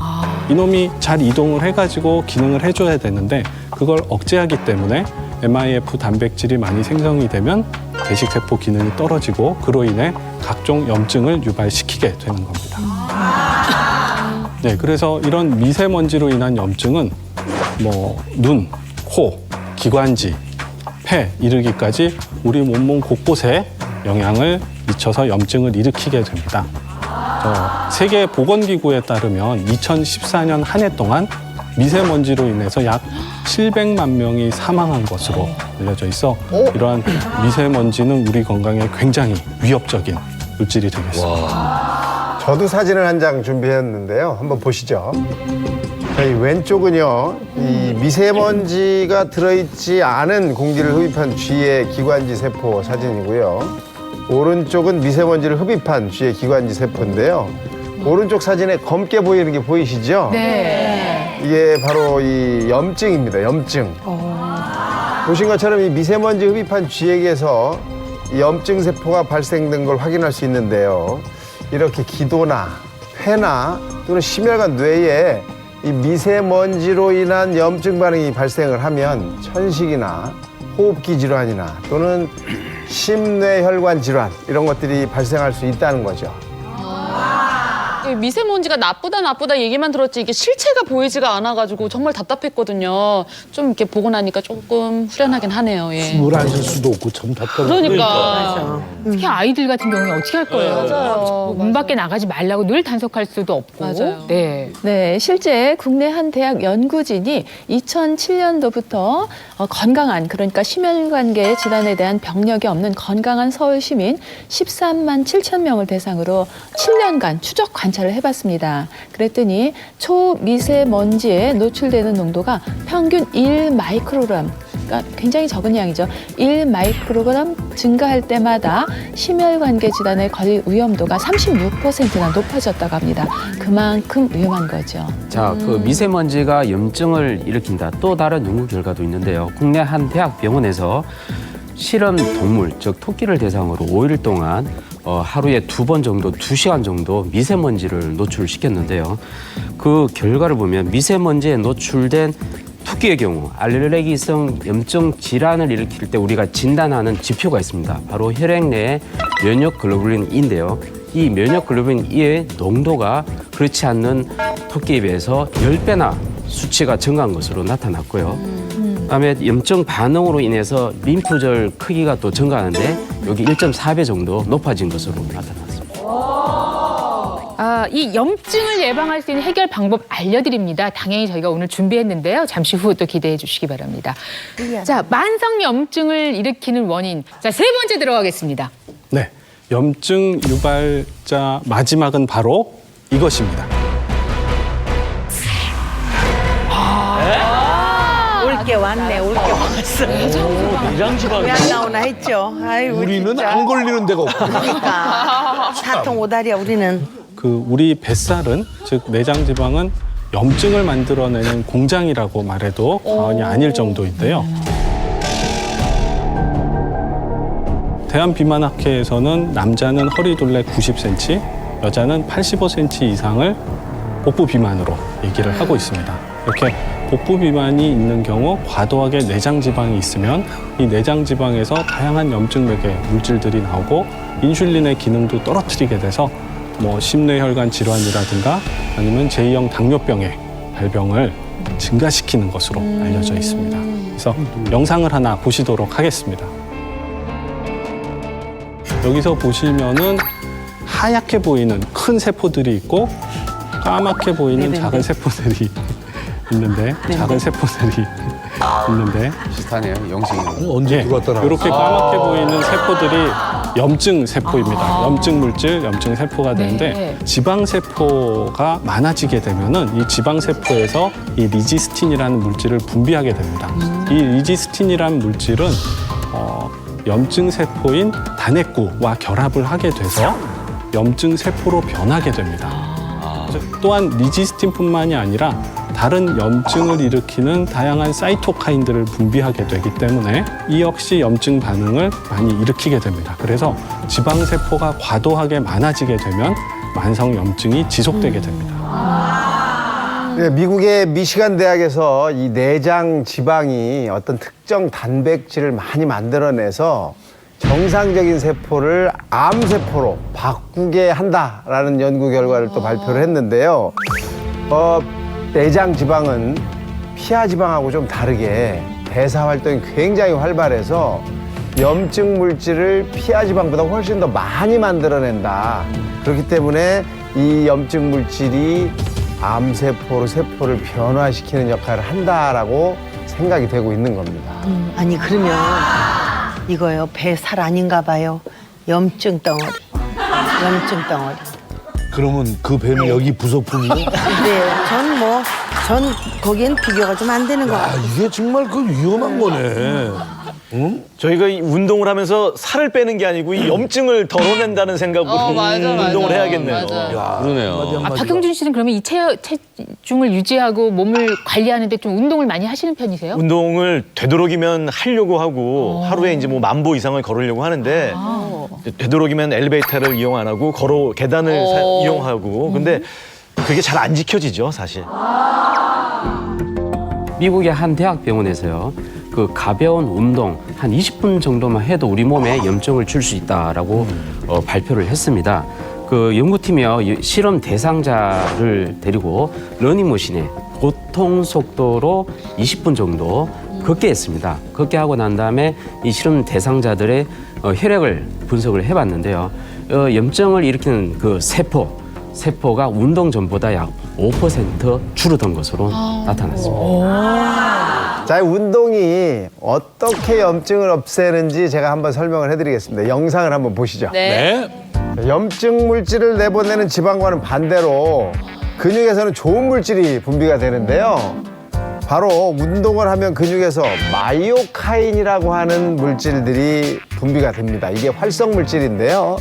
이놈이 잘 이동을 해가지고 기능을 해줘야 되는데 그걸 억제하기 때문에 MIF 단백질이 많이 생성이 되면 대식세포 기능이 떨어지고 그로 인해 각종 염증을 유발시키게 되는 겁니다. 네, 그래서 이런 미세먼지로 인한 염증은 눈, 코, 기관지, 폐 이르기까지 우리 몸 곳곳에 영향을 미쳐서 염증을 일으키게 됩니다. 세계보건기구에 따르면 2014년 한 해 동안 미세먼지로 인해서 약 700만 명이 사망한 것으로 알려져 있어 이러한 미세먼지는 우리 건강에 굉장히 위협적인 물질이 되겠습니다. 저도 사진을 한 장 준비했는데요. 한번 보시죠. 저희 왼쪽은요, 이 미세먼지가 들어있지 않은 공기를 흡입한 쥐의 기관지 세포 사진이고요. 오른쪽은 미세먼지를 흡입한 쥐의 기관지 세포인데요. 오른쪽 사진에 검게 보이는 게 보이시죠? 네. 이게 바로 이 염증입니다. 염증. 보신 것처럼 이 미세먼지 흡입한 쥐에게서 이 염증 세포가 발생된 걸 확인할 수 있는데요. 이렇게 기도나 폐나 또는 심혈관 뇌에 이 미세먼지로 인한 염증 반응이 발생을 하면 천식이나 호흡기 질환이나 또는 심뇌혈관 질환 이런 것들이 발생할 수 있다는 거죠. 미세먼지가 나쁘다 얘기만 들었지 이게 실체가 보이지가 않아가지고 정말 답답했거든요. 좀 이렇게 보고 나니까 조금 후련하긴 하네요. 예. 숨을 안 쉴 수도 없고 참 답답해요. 그러니까. 특히 아이들 같은 경우는 어떻게 할 거예요? 맞아요. 문 밖에 나가지 말라고 늘 단속할 수도 없고. 맞아요. 네. 네, 실제 국내 한 대학 연구진이 2007년도부터 건강한, 그러니까 심혈관계 질환에 대한 병력이 없는 건강한 서울 시민 13만 7천 명을 대상으로 7년간 추적 관찰을 해봤습니다. 그랬더니 초미세먼지에 노출되는 농도가 평균 1마이크로그램, 그러니까 굉장히 적은 양이죠. 1마이크로그램 증가할 때마다 심혈관계 질환에 걸릴 위험도가 36%나 높아졌다고 합니다. 그만큼 위험한 거죠. 자, 그 미세먼지가 염증을 일으킨다. 또 다른 연구 결과도 있는데요. 국내 한 대학 병원에서 실험 동물, 즉 토끼를 대상으로 5일 동안 하루에 2번 정도, 2시간 정도 미세먼지를 노출시켰는데요. 그 결과를 보면 미세먼지에 노출된 토끼의 경우 알레르기성 염증 질환을 일으킬 때 우리가 진단하는 지표가 있습니다. 바로 혈액 내의 면역 글로불린 E인데요. 이 면역 글로불린 E의 농도가 그렇지 않는 토끼에 비해서 10배나 수치가 증가한 것으로 나타났고요. 그다음에 염증 반응으로 인해서 림프절 크기가 또 증가하는데 여기 1.4배 정도 높아진 것으로 나타났습니다. 이 염증을 예방할 수 있는 해결 방법 알려드립니다. 당연히 저희가 오늘 준비했는데요. 잠시 후 또 기대해 주시기 바랍니다. 자, 만성 염증을 일으키는 원인. 자, 세 번째 들어가겠습니다. 네, 염증 유발자 마지막은 바로 이것입니다. 올 게 왔네, 올 게 왔어. 내장지방. 왜 안 나오나 했죠. 아이고, 우리는 진짜. 안 걸리는 데가 없고. 그러니까 사통 오다리야 우리는. 우리 뱃살은, 즉 내장 지방은 염증을 만들어내는 공장이라고 말해도 과언이 아닐 정도인데요. 대한비만학회에서는 남자는 허리둘레 90cm, 여자는 85cm 이상을 복부 비만으로 얘기를 하고 있습니다. 이렇게 복부 비만이 있는 경우 과도하게 내장 지방이 있으면 이 내장 지방에서 다양한 염증맥의 물질들이 나오고 인슐린의 기능도 떨어뜨리게 돼서 뭐 심뇌혈관 질환이라든가 아니면 제2형 당뇨병의 발병을 증가시키는 것으로 알려져 있습니다. 그래서 영상을 하나 보시도록 하겠습니다. 여기서 보시면은 하얗게 보이는 큰 세포들이 있고 까맣게 보이는 작은 세포들이 있는데 작은 세포들이 있는데 비슷하네요. 영식이. 언제 들어왔다 나왔어? 이렇게 까맣게 보이는 세포들이 염증 세포입니다. 염증 물질, 염증 세포가 되는데 네. 지방 세포가 많아지게 되면은 이 지방 세포에서 이 리지스틴이라는 물질을 분비하게 됩니다. 이 리지스틴이라는 물질은 염증 세포인 단핵구와 결합을 하게 돼서 염증 세포로 변하게 됩니다. 또한 리지스틴뿐만이 아니라 다른 염증을 일으키는 다양한 사이토카인들을 분비하게 되기 때문에 이 역시 염증 반응을 많이 일으키게 됩니다. 그래서 지방 세포가 과도하게 많아지게 되면 만성 염증이 지속되게 됩니다. 네, 미국의 미시간 대학에서 이 내장 지방이 어떤 특정 단백질을 많이 만들어내서 정상적인 세포를 암세포로 바꾸게 한다라는 연구 결과를 또 발표를 했는데요. 내장 지방은 피하 지방하고 좀 다르게 대사 활동이 굉장히 활발해서 염증 물질을 피하 지방보다 훨씬 더 많이 만들어낸다. 그렇기 때문에 이 염증 물질이 암세포로 세포를 변화시키는 역할을 한다라고 생각이 되고 있는 겁니다. 아니 그러면 이거요 배 살 아닌가 봐요. 염증 덩어리. 염증 덩어리. 그러면 그 배는 여기 부속품이요? 네, 전 거기엔 비교가 좀 안 되는 거 아, 같아요. 이게 정말 그 위험한 거네. 응? 저희가 이 운동을 하면서 살을 빼는 게 아니고 이 염증을 덜어낸다는 생각으로 맞아. 운동을 해야겠네요. 맞아. 그러네요. 박형준 씨는 그러면 이 체중을 유지하고 몸을 관리하는데 좀 운동을 많이 하시는 편이세요? 운동을 되도록이면 하려고 하고 하루에 이제 뭐 10,000보 이상을 걸으려고 하는데 되도록이면 엘리베이터를 이용 안 하고 계단을 이용하고 근데 그게 잘 안 지켜지죠, 사실. 미국의 한 대학병원에서요. 그 가벼운 운동 한 20분 정도만 해도 우리 몸에 염증을 줄 수 있다라고 발표를 했습니다. 그 연구팀이요 실험 대상자를 데리고 러닝머신에 보통 속도로 20분 정도 걷게 했습니다. 걷게 하고 난 다음에 이 실험 대상자들의 혈액을 분석을 해봤는데요. 염증을 일으키는 그 세포가 운동 전보다 약 5% 줄어든 것으로 나타났습니다. 자, 운동이 어떻게 염증을 없애는지 제가 한번 설명을 해드리겠습니다. 영상을 한번 보시죠. 네. 염증 물질을 내보내는 지방과는 반대로 근육에서는 좋은 물질이 분비가 되는데요. 바로 운동을 하면 근육에서 마이오카인이라고 하는 물질들이 분비가 됩니다. 이게 활성 물질인데요.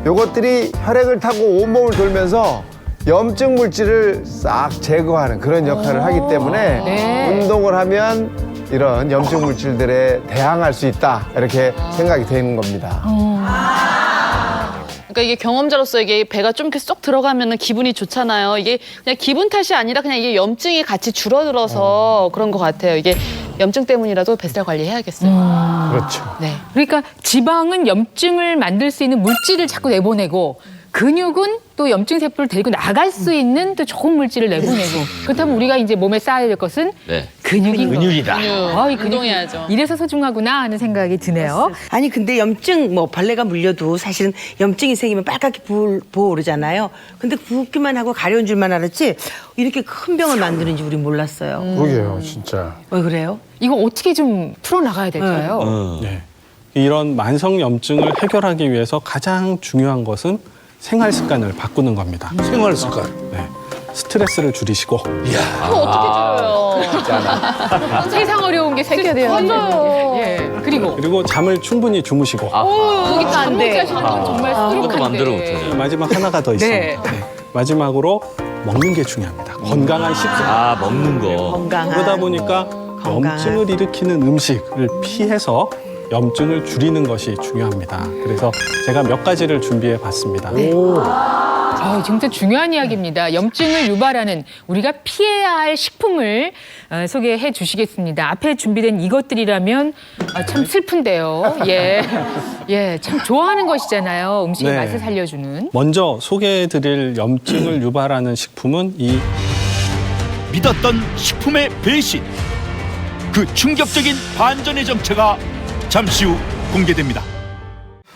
요것들이 혈액을 타고 온몸을 돌면서 염증 물질을 싹 제거하는 그런 역할을 하기 때문에 네. 운동을 하면 이런 염증 물질들에 대항할 수 있다 이렇게 생각이 되는 겁니다. 그러니까 이게 경험자로서 이게 배가 좀 이렇게 쏙 들어가면 기분이 좋잖아요. 이게 그냥 기분 탓이 아니라 그냥 이게 염증이 같이 줄어들어서 그런 것 같아요. 이게 염증 때문이라도 뱃살 관리해야겠어요. 그렇죠. 네. 그러니까 지방은 염증을 만들 수 있는 물질을 자꾸 내보내고 근육은 또 염증 세포를 데리고 나갈 수 있는 또 좋은 물질을 내보내고 그렇다면 우리가 이제 몸에 쌓아야 될 것은 네. 근육인 거예요. 근육이다. 이 근육 운동해야죠. 이래서 소중하구나 하는 생각이 드네요. 아니 근데 염증 뭐 벌레가 물려도 사실은 염증이 생기면 빨갛게 부어오르잖아요. 근데 붓기만 하고 가려운 줄만 알았지 이렇게 큰 병을 만드는지 우리 몰랐어요. 그러게요, 진짜. 왜 그래요? 이거 어떻게 좀 풀어나가야 될까요? 네. 이런 만성 염증을 해결하기 위해서 가장 중요한 것은 생활 습관을 바꾸는 겁니다. 생활 습관. 네. 스트레스를 줄이시고 이거 어떻게 줄여요? 세상 어려운 게 생겨야 돼요. 맞아요. 예. 그리고 잠을 충분히 주무시고 여기 잠못 하시는 건 정말 그것도 마음대로 스트레스인데. 못해요. 마지막 하나가 더 있습니다. 네. 네. 마지막으로 먹는 게 중요합니다. 건강한 식습관. 먹는 거. 건강한. 그러다 보니까 건강한. 염증을 일으키는 음식을 피해서 염증을 줄이는 것이 중요합니다. 그래서 제가 몇 가지를 준비해 봤습니다. 진짜 중요한 이야기입니다. 염증을 유발하는 우리가 피해야 할 식품을 소개해 주시겠습니다. 앞에 준비된 이것들이라면 참 슬픈데요. 예, 참 좋아하는 것이잖아요. 음식의 네. 맛을 살려주는. 먼저 소개해-드릴 염증을 유발하는 식품은 이 믿었던 식품의 배신. 그 충격적인 반전의 정체가 잠시 후 공개됩니다.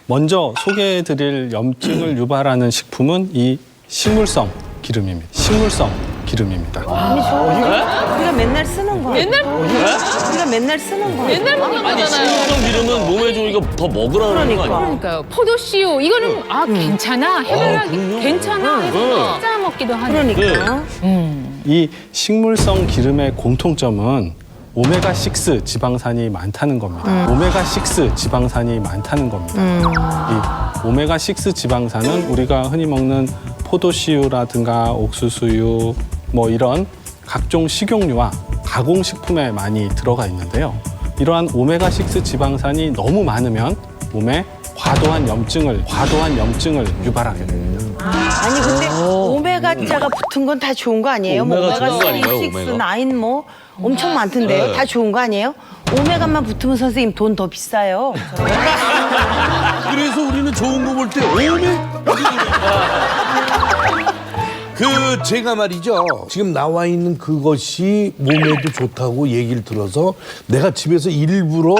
먼저 소개해-드릴 염증을 유발하는 식품은 이 식물성 기름입니다. 식물성 기름입니다. 우리가 맨날 쓰는 거. 우리가 맨날 쓰는 거. 맨날 먹는 아니 거잖아요. 식물성 기름은 몸에 좋으니까 더 먹으라 그러는 거 아니에요? 그러니까요. 포도씨유 이거는 괜찮아 해봐라 괜찮아 해서 짜먹기도 하는. 그러니까. 이 식물성 기름의 공통점은 오메가6 지방산이 많다는 겁니다. 오메가6 지방산이 많다는 겁니다. 이 오메가6 지방산은 우리가 흔히 먹는 포도씨유라든가 옥수수유 뭐 이런 각종 식용유와 가공식품에 많이 들어가 있는데요. 이러한 오메가6 지방산이 너무 많으면 몸에 과도한 염증을 유발하게 됩니다. 아니 근데 오메가자가 붙은 건 다 좋은 거 아니에요? 뭐 오메가 좋은 거 오메가 아닌가요, 6, 오메가? 9 뭐 엄청 많던데요. 네. 다 좋은 거 아니에요? 오메가만 붙으면 선생님 돈 더 비싸요. 그래서 우리는 좋은 거 볼 때 오메 그 제가 말이죠. 지금 나와 있는 그것이 몸에도 좋다고 얘기를 들어서 내가 집에서 일부러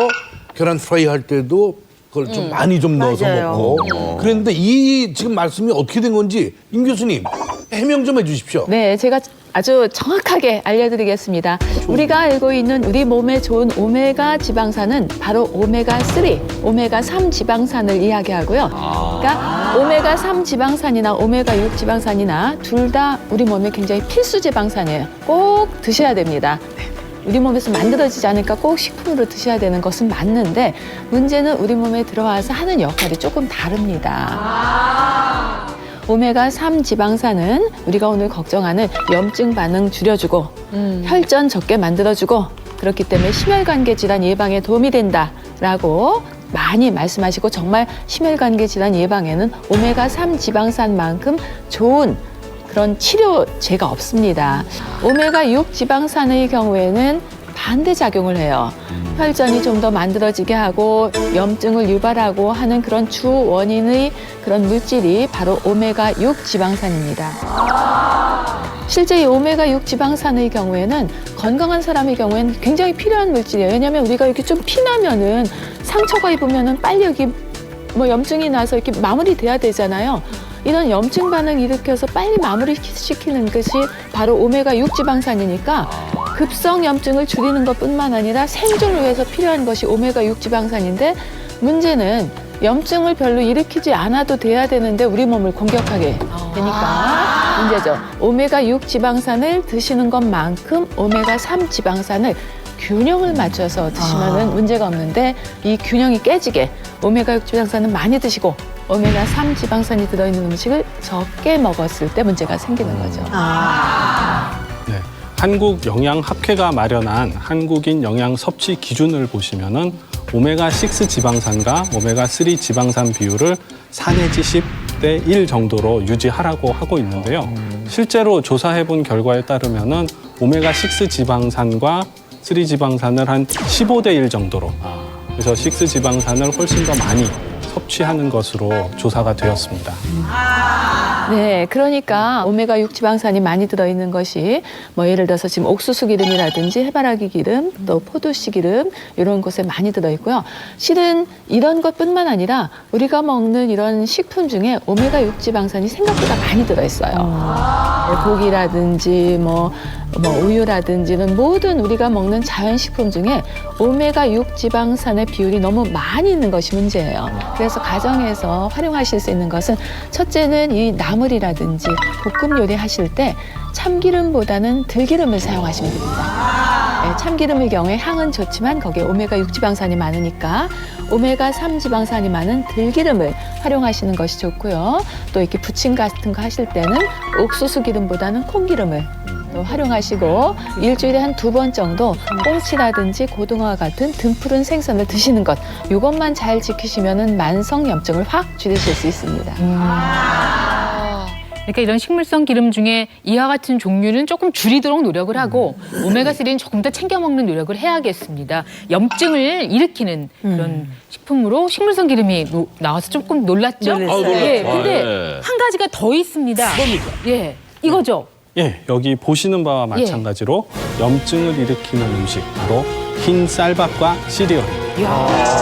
계란 프라이 할 때도 그걸 좀 많이 좀 넣어서 맞아요. 먹고 그랬는데 이 지금 말씀이 어떻게 된 건지 임 교수님 해명 좀 해주십시오. 네, 제가 아주 정확하게 알려드리겠습니다. 우리가 알고 있는 우리 몸에 좋은 오메가 지방산은 바로 오메가3, 오메가3 지방산을 이야기하고요. 그러니까 오메가3 지방산이나 오메가6 지방산이나 둘 다 우리 몸에 굉장히 필수 지방산이에요. 꼭 드셔야 됩니다. 우리 몸에서 만들어지지 않으니까 꼭 식품으로 드셔야 되는 것은 맞는데 문제는 우리 몸에 들어와서 하는 역할이 조금 다릅니다. 오메가3 지방산은 우리가 오늘 걱정하는 염증 반응 줄여주고 혈전 적게 만들어주고 그렇기 때문에 심혈관계 질환 예방에 도움이 된다라고 많이 말씀하시고 정말 심혈관계 질환 예방에는 오메가3 지방산만큼 좋은 그런 치료제가 없습니다. 오메가6 지방산의 경우에는 반대작용을 해요. 혈전이 좀 더 만들어지게 하고 염증을 유발하고 하는 그런 주 원인의 그런 물질이 바로 오메가6 지방산입니다. 실제 이 오메가6 지방산의 경우에는 건강한 사람의 경우에는 굉장히 필요한 물질이에요. 왜냐하면 우리가 이렇게 좀 피나면은 상처가 입으면은 빨리 여기 뭐 염증이 나서 이렇게 마무리돼야 되잖아요. 이런 염증 반응 일으켜서 빨리 마무리시키는 것이 바로 오메가6 지방산이니까 급성 염증을 줄이는 것뿐만 아니라 생존을 위해서 필요한 것이 오메가6 지방산인데 문제는 염증을 별로 일으키지 않아도 돼야 되는데 우리 몸을 공격하게 되니까 문제죠. 오메가6 지방산을 드시는 것만큼 오메가3 지방산을 균형을 맞춰서 드시면은 문제가 없는데 이 균형이 깨지게 오메가6 지방산은 많이 드시고 오메가3 지방산이 들어있는 음식을 적게 먹었을 때 문제가 생기는 거죠. 네, 한국영양학회가 마련한 한국인 영양 섭취 기준을 보시면은 오메가6 지방산과 오메가3 지방산 비율을 4 내지 10대 1 정도로 유지하라고 하고 있는데요. 실제로 조사해본 결과에 따르면은 오메가6 지방산과 3 지방산을 한 15대 1 정도로 그래서 6 지방산을 훨씬 더 많이 섭취하는 것으로 조사가 되었습니다. 네, 그러니까 오메가6 지방산이 많이 들어있는 것이 뭐 예를 들어서 지금 옥수수 기름이라든지 해바라기 기름, 또 포도씨 기름 이런 곳에 많이 들어있고요. 실은 이런 것뿐만 아니라 우리가 먹는 이런 식품 중에 오메가6 지방산이 생각보다 많이 들어있어요. 고기라든지 뭐 우유라든지 이런 모든 우리가 먹는 자연식품 중에 오메가6 지방산의 비율이 너무 많이 있는 것이 문제예요. 그래서 가정에서 활용하실 수 있는 것은 첫째는 이 나물이라든지 볶음 요리 하실 때 참기름보다는 들기름을 사용하시면 됩니다. 네, 참기름의 경우에 향은 좋지만 거기에 오메가6 지방산이 많으니까 오메가3 지방산이 많은 들기름을 활용하시는 것이 좋고요. 또 이렇게 부침 같은 거 하실 때는 옥수수 기름보다는 콩기름을 또 활용하시고 일주일에 한 2번 정도 꽁치라든지 고등어와 같은 등푸른 생선을 드시는 것, 이것만 잘 지키시면은 만성 염증을 확 줄이실 수 있습니다. 그러니까 이런 식물성 기름 중에 이와 같은 종류는 조금 줄이도록 노력을 하고 오메가3는 조금 더 챙겨 먹는 노력을 해야겠습니다. 염증을 일으키는 그런 식품으로 식물성 기름이 나와서 조금 놀랐죠? 놀랐어요. 예, 아, 근데 네. 한 가지가 더 있습니다. 뭡니까? 예, 이거죠. 예, 여기 보시는 바와 마찬가지로 염증을 일으키는 음식, 바로 흰 쌀밥과 시리얼입니다.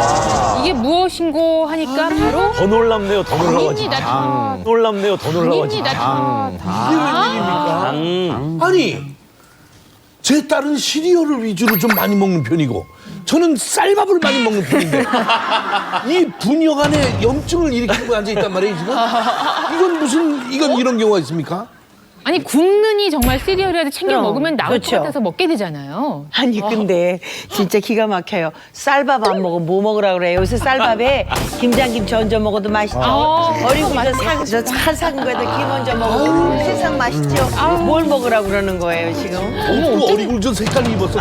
이게 무엇인고 하니까 바로 더 놀랍네요. 더 놀라워지죠. 당입니다. 놀랍네요. 더 놀라워지죠. 당입니다. 이게 웬일입니까? 아니, 제 딸은 시리얼을 위주로 좀 많이 먹는 편이고 저는 쌀밥을 많이 먹는 편인데 이 분역 안에 염증을 일으키고 앉아있단 말이에요, 지금? 이건 이런 경우가 있습니까? 아니 굽느니 정말 시리얼이라도 챙겨 그럼, 먹으면 나을 그렇죠. 것 같아서 먹게 되잖아요. 아니 근데 진짜 기가 막혀요. 쌀밥 안 먹으면 뭐 먹으라 그래요? 요새 쌀밥에 김장김치 얹어 먹어도 맛있죠. 어리고 저산 거에다 김 얹어 먹어도 세상 맛있죠. 뭘 먹으라 그러는 거예요 지금? 또 어리굴젓 색깔을 입었어.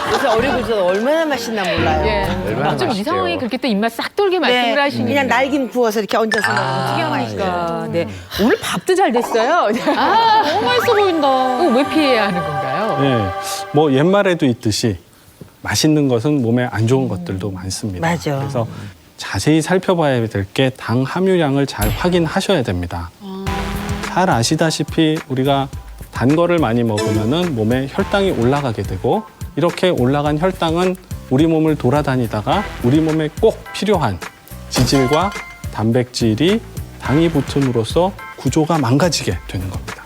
그래서 어리굴젓 얼마나 맛있나 몰라요. 예. 좀 이상하게 그렇게 또 입맛 싹 돌게 말씀을 하시니까. 그냥 날김 구워서 이렇게 얹어서 먹으면 어떻게 되게 맛있어요. 합니까? 네. 오늘 밥도 잘 됐어요. 너무 맛있어 보인다. 그거 왜 피해야 하는 건가요? 예, 뭐 옛말에도 있듯이 맛있는 것은 몸에 안 좋은 것들도 많습니다. 맞아. 그래서 자세히 살펴봐야 될 게 당 함유량을 잘 확인하셔야 됩니다. 잘 아시다시피 우리가 단 거를 많이 먹으면은 몸에 혈당이 올라가게 되고, 이렇게 올라간 혈당은 우리 몸을 돌아다니다가 우리 몸에 꼭 필요한 지질과 단백질이 당이 붙음으로써 구조가 망가지게 되는 겁니다.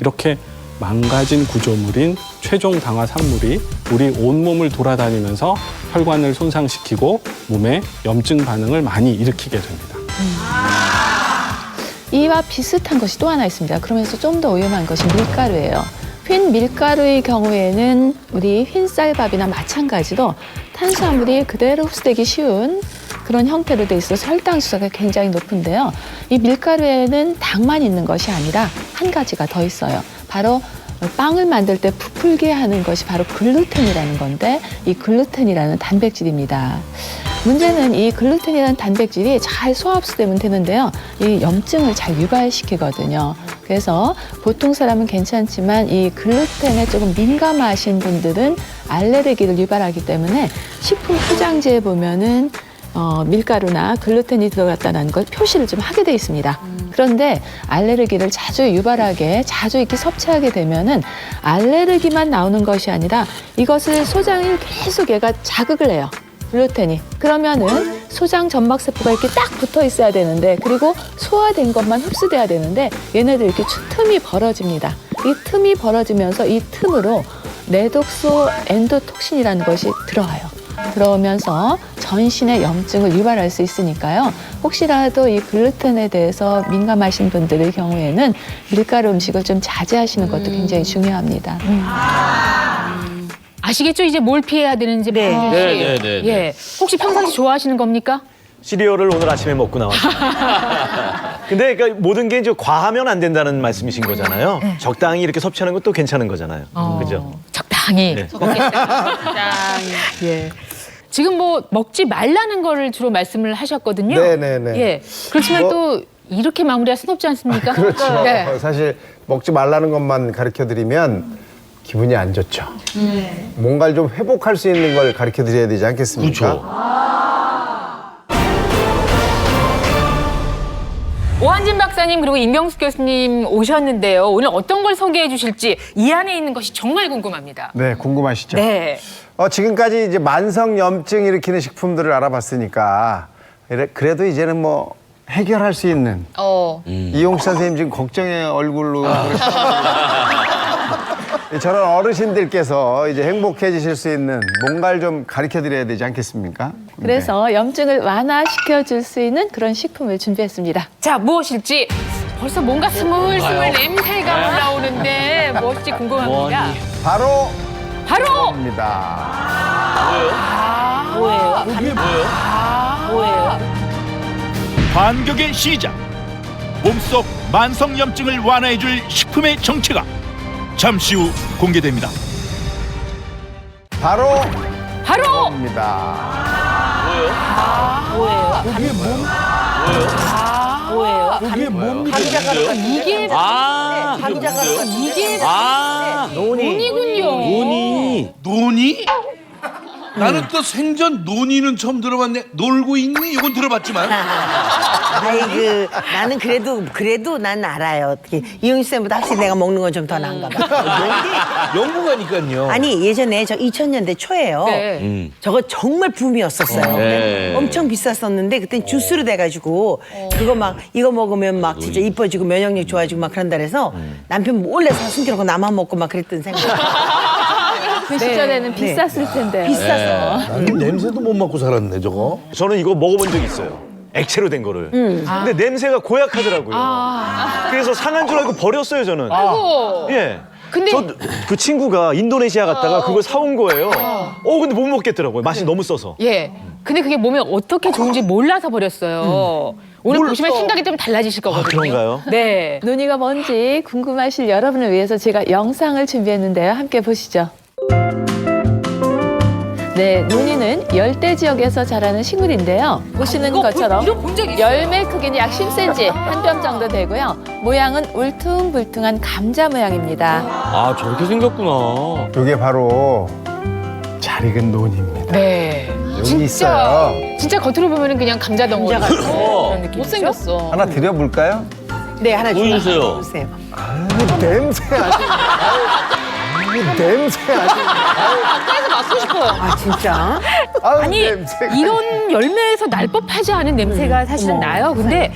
이렇게 망가진 구조물인 최종 당화 산물이 우리 온몸을 돌아다니면서 혈관을 손상시키고 몸에 염증 반응을 많이 일으키게 됩니다. 이와 비슷한 것이 또 하나 있습니다. 그러면서 좀 더 위험한 것이 밀가루예요. 흰 밀가루의 경우에는 우리 흰 쌀밥이나 마찬가지로 탄수화물이 그대로 흡수되기 쉬운 그런 형태로 돼 있어서 혈당 수치가 굉장히 높은데요. 이 밀가루에는 당만 있는 것이 아니라 한 가지가 더 있어요. 바로 빵을 만들 때 부풀게 하는 것이 바로 글루텐이라는 건데, 이 글루텐이라는 단백질입니다. 문제는 이 글루텐이라는 단백질이 잘 소화흡수되면 되는데요. 이 염증을 잘 유발시키거든요. 그래서 보통 사람은 괜찮지만 이 글루텐에 조금 민감하신 분들은 알레르기를 유발하기 때문에 식품 포장지에 보면은 밀가루나 글루텐이 들어갔다는 걸 표시를 좀 하게 돼 있습니다. 그런데 알레르기를 자주 유발하게, 자주 이렇게 섭취하게 되면은 알레르기만 나오는 것이 아니라 이것을 소장을 계속 얘가 자극을 해요. 글루텐이. 그러면은 소장 점막세포가 이렇게 딱 붙어 있어야 되는데, 그리고 소화된 것만 흡수돼야 되는데 얘네들 이렇게 틈이 벌어집니다. 이 틈이 벌어지면서 이 틈으로 내독소 엔도톡신이라는 것이 들어와요. 들어오면서 전신의 염증을 유발할 수 있으니까요. 혹시라도 이 글루텐에 대해서 민감하신 분들의 경우에는 밀가루 음식을 좀 자제하시는 것도 굉장히 중요합니다. 아시겠죠? 이제 뭘 피해야 되는지. 네. 박명수 씨. 네. 예. 혹시 평상시 좋아하시는 겁니까? 시리얼을 오늘 아침에 먹고 나왔습니다. 근데 그러니까 모든 게 이제 과하면 안 된다는 말씀이신 거잖아요. 적당히 이렇게 섭취하는 것도 괜찮은 거잖아요. 그죠? 적당히. 네. 적당히. 예. 지금 뭐 먹지 말라는 거를 주로 말씀을 하셨거든요. 네네네. 예. 그렇지만 뭐- 또 이렇게 마무리할 순 없지 않습니까? 그렇죠. 네. 사실 먹지 말라는 것만 가르쳐드리면 기분이 안 좋죠. 뭔가를 좀 회복할 수 있는 걸 가르쳐드려야 되지 않겠습니까? 오한진 박사님 그리고 임병숙 교수님 오셨는데요. 오늘 어떤 걸 소개해 주실지 이 안에 있는 것이 정말 궁금합니다. 네, 궁금하시죠? 네. 지금까지 이제 만성 염증 일으키는 식품들을 알아봤으니까 그래도 이제는 뭐 해결할 수 있는 이용식 선생님 지금 걱정의 얼굴로 저런 어르신들께서 이제 행복해지실 수 있는 뭔가를 좀 가르쳐드려야 되지 않겠습니까? 그래서 염증을 완화시켜 줄 수 있는 그런 식품을 준비했습니다. 자, 무엇일지 벌써 뭔가 스물스물 냄새가 올라오는데 무엇일지 궁금합니다. 바로 바로 뭐예요? 뭐예요? 반격의 시작. 몸속 만성 염증을 완화해줄 식품의 정체가 잠시 후 공개됩니다. 바로 바로 입니다. 그게 뭡니까? 이게 아, 이게 아, 논이군요. 논이? 나는 또 생전 논이는 처음 들어봤네. 놀고 있니? 이건 들어봤지만. 아이 나는 그래도 난 알아요. 이용식 쌤보다 확실히 내가 먹는 건 좀 더 나은가 봐. 연구가니까요. 아니 예전에 저 2000년대 초에요. 네. 저거 정말 붐이었었어요. 네. 엄청 비쌌었는데 그땐 주스로 돼가지고 그거 막 이거 먹으면 막 진짜 이뻐지고 면역력 좋아지고 막 그런다 그래서 남편 몰래 사 숨겨놓고 나만 먹고 막 그랬던 생각. 그 시절에는 비쌌을 텐데요. 비쌌어. 나는 냄새도 못 맡고 살았네 저거. 저는 이거 먹어본 적이 있어요. 액체로 된 거를. 근데 냄새가 고약하더라고요. 그래서 상한 줄 알고 버렸어요, 저는. 아이고. 예. 근데 그 친구가 인도네시아 갔다가 그걸 사온 거예요. 근데 못 먹겠더라고요. 맛이 너무 써서. 예. 근데 그게 몸에 어떻게 좋은지 몰라서 버렸어요. 오늘 보시면 생각이 좀 달라지실 거거든요. 그런가요? 네. 논이가 뭔지 궁금하실 여러분을 위해서 제가 영상을 준비했는데요. 함께 보시죠. 네, 논이는 열대 지역에서 자라는 식물인데요. 보시는 것처럼 이거 본 적 있어요. 열매 크기는 약 10cm, 한 뼘 정도 되고요. 모양은 울퉁불퉁한 감자 모양입니다. 아, 저렇게 생겼구나. 이게 바로 잘 익은 논입니다. 네. 여기 있어요. 진짜 겉으로 보면은 그냥 감자 덩어리 같은 그런 느낌. 못생겼어. 하나 드려볼까요? 네 하나 보여주세요. 주세요. 냄새 아주. 냄새 아주. 가까이서 맡고 싶어요. 아 진짜? 아니 이런 열매에서 날 법하지 않은 냄새가 사실은 나요. 근데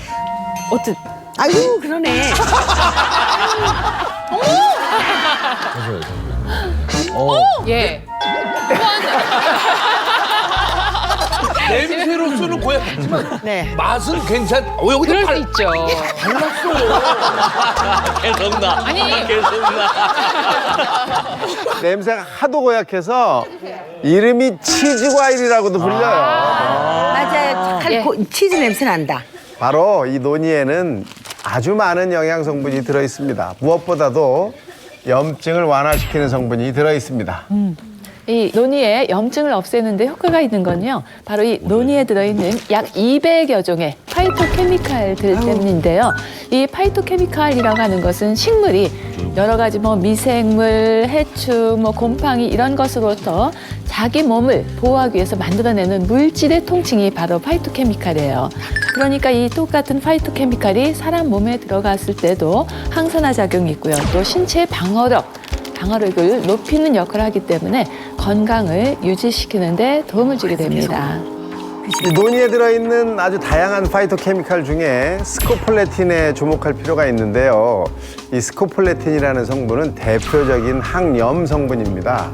아유 그러네. 예. 냄새로서는 고약하지만 네. 맛은 괜찮. 여기도 그럴 수 있죠. 계속나. 아니. 계속나. 냄새가 하도 고약해서 이름이 치즈 과일이라고도 불려요. 맞아요. 예. 치즈 냄새 난다. 바로 이 논이에는 아주 많은 영양 성분이 들어 있습니다. 무엇보다도 염증을 완화시키는 성분이 들어 있습니다. 이 논이에 염증을 없애는데 효과가 있는 건요. 바로 이 논이에 들어있는 약 200여 종의 파이토케미칼들 때문인데요. 이 파이토케미칼이라고 하는 것은 식물이 여러 가지 미생물, 해충, 곰팡이 이런 것으로부터 자기 몸을 보호하기 위해서 만들어내는 물질의 통칭이 바로 파이토케미칼이에요. 그러니까 이 똑같은 파이토케미칼이 사람 몸에 들어갔을 때도 항산화 작용이 있고요. 또 신체 방어력을 높이는 역할을 하기 때문에 건강을 유지시키는 데 도움을 주게 됩니다. 이 논이에 들어있는 아주 다양한 파이토케미칼 중에 스코폴레틴에 주목할 필요가 있는데요. 이 스코폴레틴이라는 성분은 대표적인 항염 성분입니다.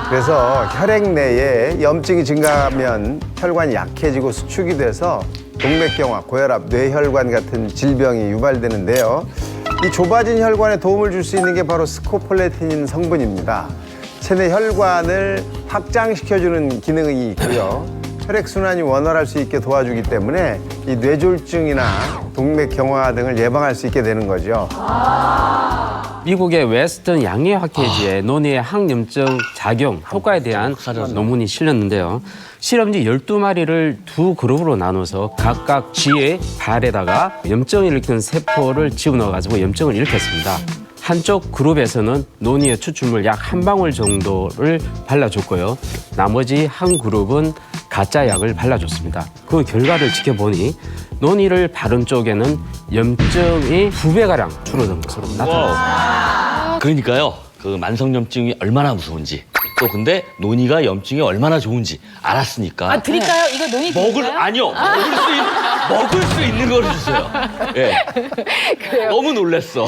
그래서 혈액 내에 염증이 증가하면 혈관이 약해지고 수축이 돼서 동맥경화, 고혈압, 뇌혈관 같은 질병이 유발되는데요. 이 좁아진 혈관에 도움을 줄 수 있는 게 바로 스코폴레틴 성분입니다. 체내 혈관을 확장시켜주는 기능이 있고요. 혈액순환이 원활할 수 있게 도와주기 때문에 이 뇌졸중이나 동맥경화 등을 예방할 수 있게 되는 거죠. 미국의 웨스턴 양의학회지에 논의의 항염증 작용 효과에 대한 논문이 실렸는데요. 실험지 12마리를 두 그룹으로 나눠서 각각 쥐의 발에다가 염증을 일으키는 세포를 집어넣어가지고 염증을 일으켰습니다. 한쪽 그룹에서는 논의의 추출물 약 한 방울 정도를 발라줬고요. 나머지 한 그룹은 가짜 약을 발라줬습니다. 그 결과를 지켜보니 논의를 바른 쪽에는 염증이 2배가량 줄어든 것으로 나타났습니다. 그러니까요. 그 만성염증이 얼마나 무서운지 또 근데 논이가 염증이 얼마나 좋은지 알았으니까 드릴까요? 이거 논이 드릴까요? 아니요. 먹을 수 있는 거를 주세요. 예. 너무 놀랐어.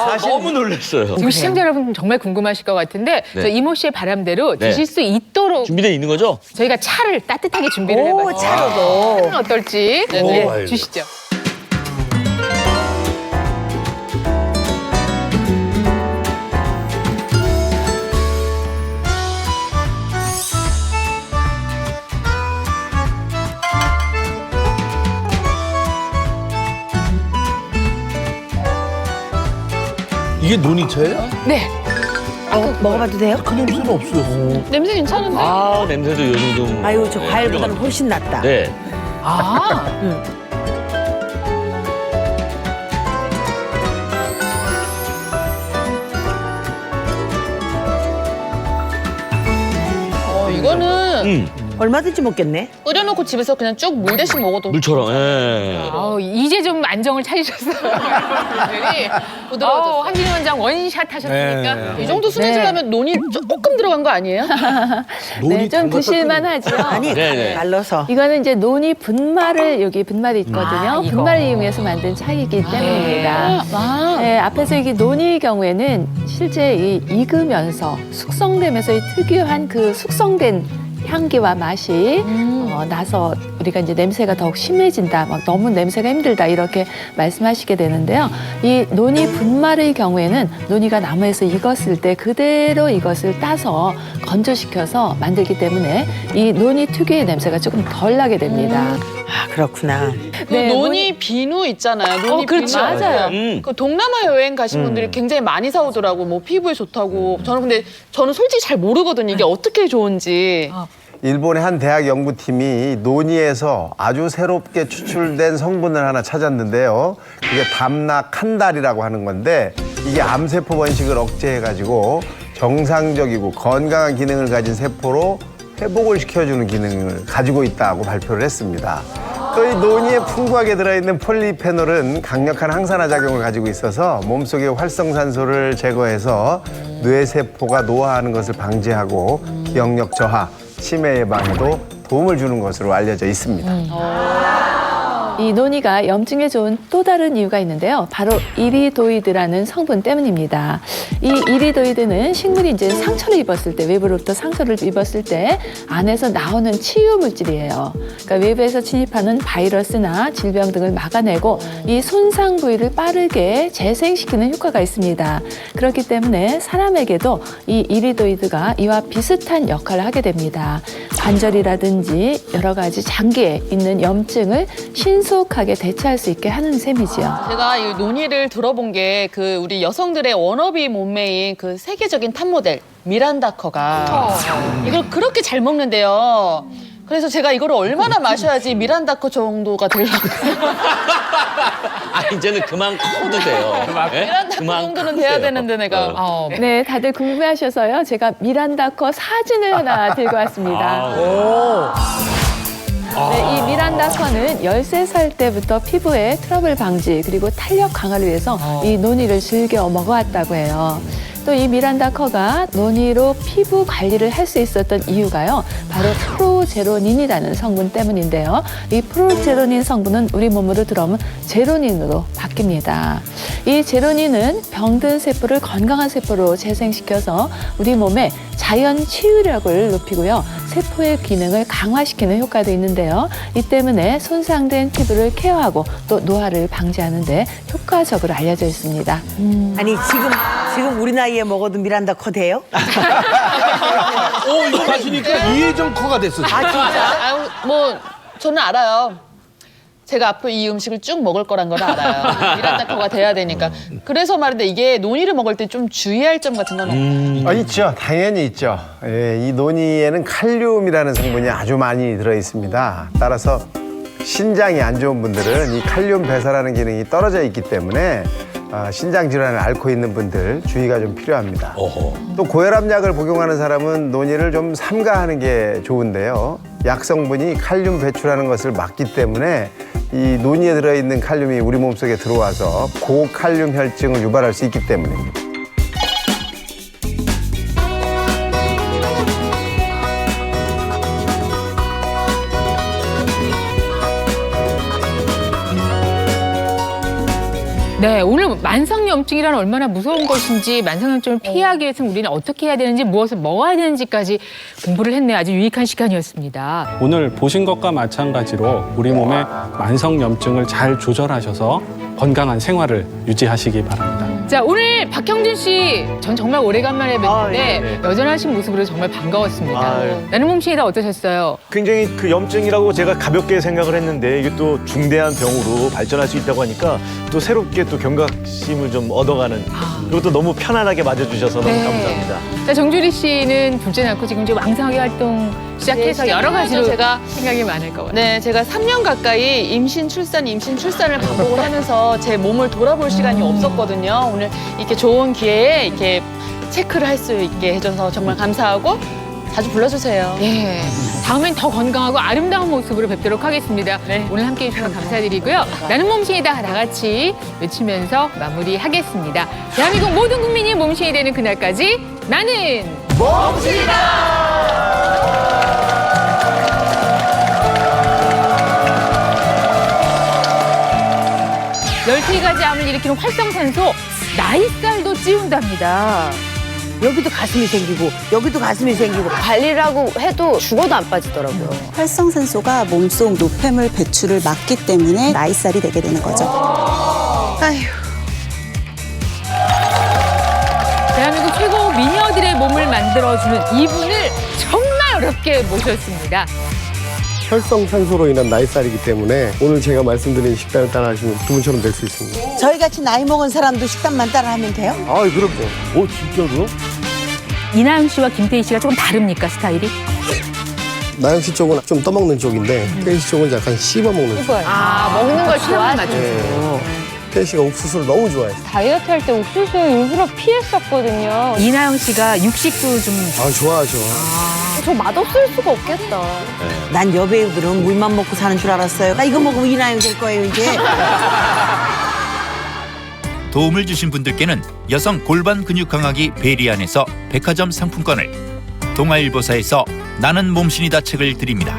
사실 너무 놀랐어요. 지금 시청자 여러분 정말 궁금하실 것 같은데 네. 저 이모 씨의 바람대로 네. 드실 수 있도록 준비되어 있는 거죠? 저희가 차를 따뜻하게 준비를 해봤어요. 차로도. 차는 어떨지 알죠. 주시죠. 이게 논이차예요? 네. 먹어봐도 돼요? 그 냄새는 없어요. 냄새 괜찮은데? 아 냄새도 요 정도. 아유, 저 과일보다는 훨씬 낫다. 네. 아. 이거는 얼마든지 먹겠네. 끓여놓고 집에서 그냥 쭉 물 대신 먹어도 물처럼. 예. 이제 좀 안정을 찾으셨어요. 분들이 부드러워졌어요. 한진희 원장 원샷 하셨으니까. 네. 이 정도 순해지려면 논이 조금 들어간 거 아니에요? 네, 좀 드실만하죠. 아니, 네네. 말라서. 이거는 이제 논이 분말을 여기 분말이 있거든요. 이거. 분말을 이용해서 만든 차이기 때문입니다. 네, 앞에서 이 논의 경우에는 실제 익으면서 숙성되면서 이 특유한 그 숙성된 향기와 맛이 나서 우리가 이제 냄새가 더욱 심해진다. 막 너무 냄새가 힘들다 이렇게 말씀하시게 되는데요. 이 논이 분말의 경우에는 논이가 나무에서 익었을 때 그대로 이것을 따서 건조시켜서 만들기 때문에 이 논이 특유의 냄새가 조금 덜 나게 됩니다. 아, 그렇구나. 그 논이 비누 있잖아요. 논이 그렇죠. 비누. 맞아요. 그 동남아 여행 가신 분들이 굉장히 많이 사오더라고. 뭐 피부에 좋다고. 저는 솔직히 잘 모르거든요. 이게 어떻게 좋은지. 일본의 한 대학 연구팀이 논이에서 아주 새롭게 추출된 성분을 하나 찾았는데요. 그게 담나칸달이라고 하는 건데 이게 암세포 번식을 억제해가지고 정상적이고 건강한 기능을 가진 세포로 회복을 시켜주는 기능을 가지고 있다고 발표를 했습니다. 또 이 논이에 풍부하게 들어있는 폴리페놀은 강력한 항산화 작용을 가지고 있어서 몸속의 활성산소를 제거해서 뇌세포가 노화하는 것을 방지하고 기억력 저하, 치매 예방에도 도움을 주는 것으로 알려져 있습니다. 이 논이가 염증에 좋은 또 다른 이유가 있는데요. 바로 이리도이드라는 성분 때문입니다. 이 이리도이드는 식물이 이제 상처를 입었을 때, 외부로부터 상처를 입었을 때 안에서 나오는 치유 물질이에요. 그러니까 외부에서 침입하는 바이러스나 질병 등을 막아내고 이 손상 부위를 빠르게 재생시키는 효과가 있습니다. 그렇기 때문에 사람에게도 이 이리도이드가 이와 비슷한 역할을 하게 됩니다. 관절이라든지 여러 가지 장기에 있는 염증을 신속하게 대체할 수 있게 하는 셈이지요. 제가 이 논의를 들어본 게 그 우리 여성들의 워너비 몸매인 그 세계적인 탑 모델 미란다 커가 이걸 그렇게 잘 먹는데요. 그래서 제가 이거를 얼마나 마셔야지 미란다 커 정도가 되려고. 아 이제는 그만 커도 돼요. 예? 미란다 커 정도는 돼야 되는데 내가. 네, 다들 궁금해하셔서요. 제가 미란다 커 사진을 하나 들고 왔습니다. 네, 이 미란다 커는 13살 때부터 피부의 트러블 방지 그리고 탄력 강화를 위해서 이 논이를 즐겨 먹어왔다고 해요. 또 이 미란다 커가 논이로 피부 관리를 할 수 있었던 이유가요. 바로 프로제로닌이라는 성분 때문인데요. 이 프로제로닌 성분은 우리 몸으로 들어오면 제로닌으로 바뀝니다. 이 제로닌은 병든 세포를 건강한 세포로 재생시켜서 우리 몸의 자연 치유력을 높이고요. 세포의 기능을 강화시키는 효과도 있는데요. 이 때문에 손상된 피부를 케어하고 또 노화를 방지하는 데 효과적으로 알려져 있습니다. 아니, 지금 우리 나이에 먹어도 미란다 커 돼요? 이거 마시니까 이혜정 커가 됐어. 아 진짜? 뭐 저는 알아요. 제가 앞으로 이 음식을 쭉 먹을 거란 걸 알아요. 미란다 커가 돼야 되니까. 그래서 말인데 이게 논이를 먹을 때 좀 주의할 점 같은 건 없나요? 있죠. 당연히 있죠. 이 논이에는 칼륨이라는 성분이 아주 많이 들어 있습니다. 따라서 신장이 안 좋은 분들은 이 칼륨 배설하는 기능이 떨어져 있기 때문에 신장 질환을 앓고 있는 분들 주의가 좀 필요합니다. 또 고혈압약을 복용하는 사람은 논이를 좀 삼가하는 게 좋은데요. 약 성분이 칼륨 배출하는 것을 막기 때문에 이 논이에 들어있는 칼륨이 우리 몸속에 들어와서 고칼륨 혈증을 유발할 수 있기 때문입니다. 네, 오늘 만성염증이란 얼마나 무서운 것인지 만성염증을 피하기 위해서는 우리는 어떻게 해야 되는지 무엇을 먹어야 되는지까지 공부를 했네요. 아주 유익한 시간이었습니다. 오늘 보신 것과 마찬가지로 우리 몸의 만성염증을 잘 조절하셔서 건강한 생활을 유지하시기 바랍니다. 자, 오늘 박형준 씨, 전 정말 오래간만에 뵀는데 여전하신 모습으로 정말 반가웠습니다. 나는 몸신이다 어떠셨어요? 굉장히 그 염증이라고 제가 가볍게 생각을 했는데 이게 또 중대한 병으로 발전할 수 있다고 하니까 또 새롭게 또 경각심을 좀 얻어가는 그것도 너무 편안하게 맞아주셔서 너무 네. 감사합니다. 자, 정주리 씨는 둘째 낳고 지금 이제 왕성하게 활동 시작해서 네, 여러 가지로 제가 생각이 많을 것 같아요. 네, 제가 3년 가까이 임신 출산을 반복을 하면서 제 몸을 돌아볼 시간이 없었거든요. 오늘 이렇게 좋은 기회에 이렇게 체크를 할 수 있게 해줘서 정말 감사하고 자주 불러주세요. 예. 다음엔 더 건강하고 아름다운 모습으로 뵙도록 하겠습니다. 네. 오늘 함께해 주셔서 감사드리고요. 나는 몸신이다 다 같이 외치면서 마무리하겠습니다. 대한민국 모든 국민이 몸신이 되는 그날까지 나는 열세 가지 암을 일으키는 활성산소 나이살도 찌운답니다. 여기도 가슴이 생기고 여기도 가슴이 생기고 관리라고 해도 죽어도 안 빠지더라고요. 활성산소가 몸속 노폐물 배출을 막기 때문에 나이살이 되게 되는 거죠. 아휴. 대한민국 최고 미녀들의 몸을 만들어주는 이분을 정말 어렵게 모셨습니다. 활성산소로 인한 나이살이기 때문에 오늘 제가 말씀드린 식단을 따라하시면 두 분처럼 될 수 있습니다. 저희같이 나이 먹은 사람도 식단만 따라하면 돼요? 아, 그럼요. 진짜로? 이나영 씨와 김태희 씨가 조금 다릅니까, 스타일이? 나영 씨 쪽은 좀 떠먹는 쪽인데 태희 씨 쪽은 약간 씹어먹는 쪽. 먹는 걸 좋아하죠. 네. 태희 씨가 옥수수를 너무 좋아해요. 다이어트 할 때 옥수수 일부러 피했었거든요. 이나영 씨가 육식도 좀 아, 좋아하죠. 저 맛없을 수가 없겠다. 난 여배우들은 물만 먹고 사는 줄 알았어요. 나 이거 먹으면 이나영 될 거예요, 이제. 도움을 주신 분들께는 여성 골반 근육 강하기 베리안에서 백화점 상품권을, 동아일보사에서 나는 몸신이다 책을 드립니다.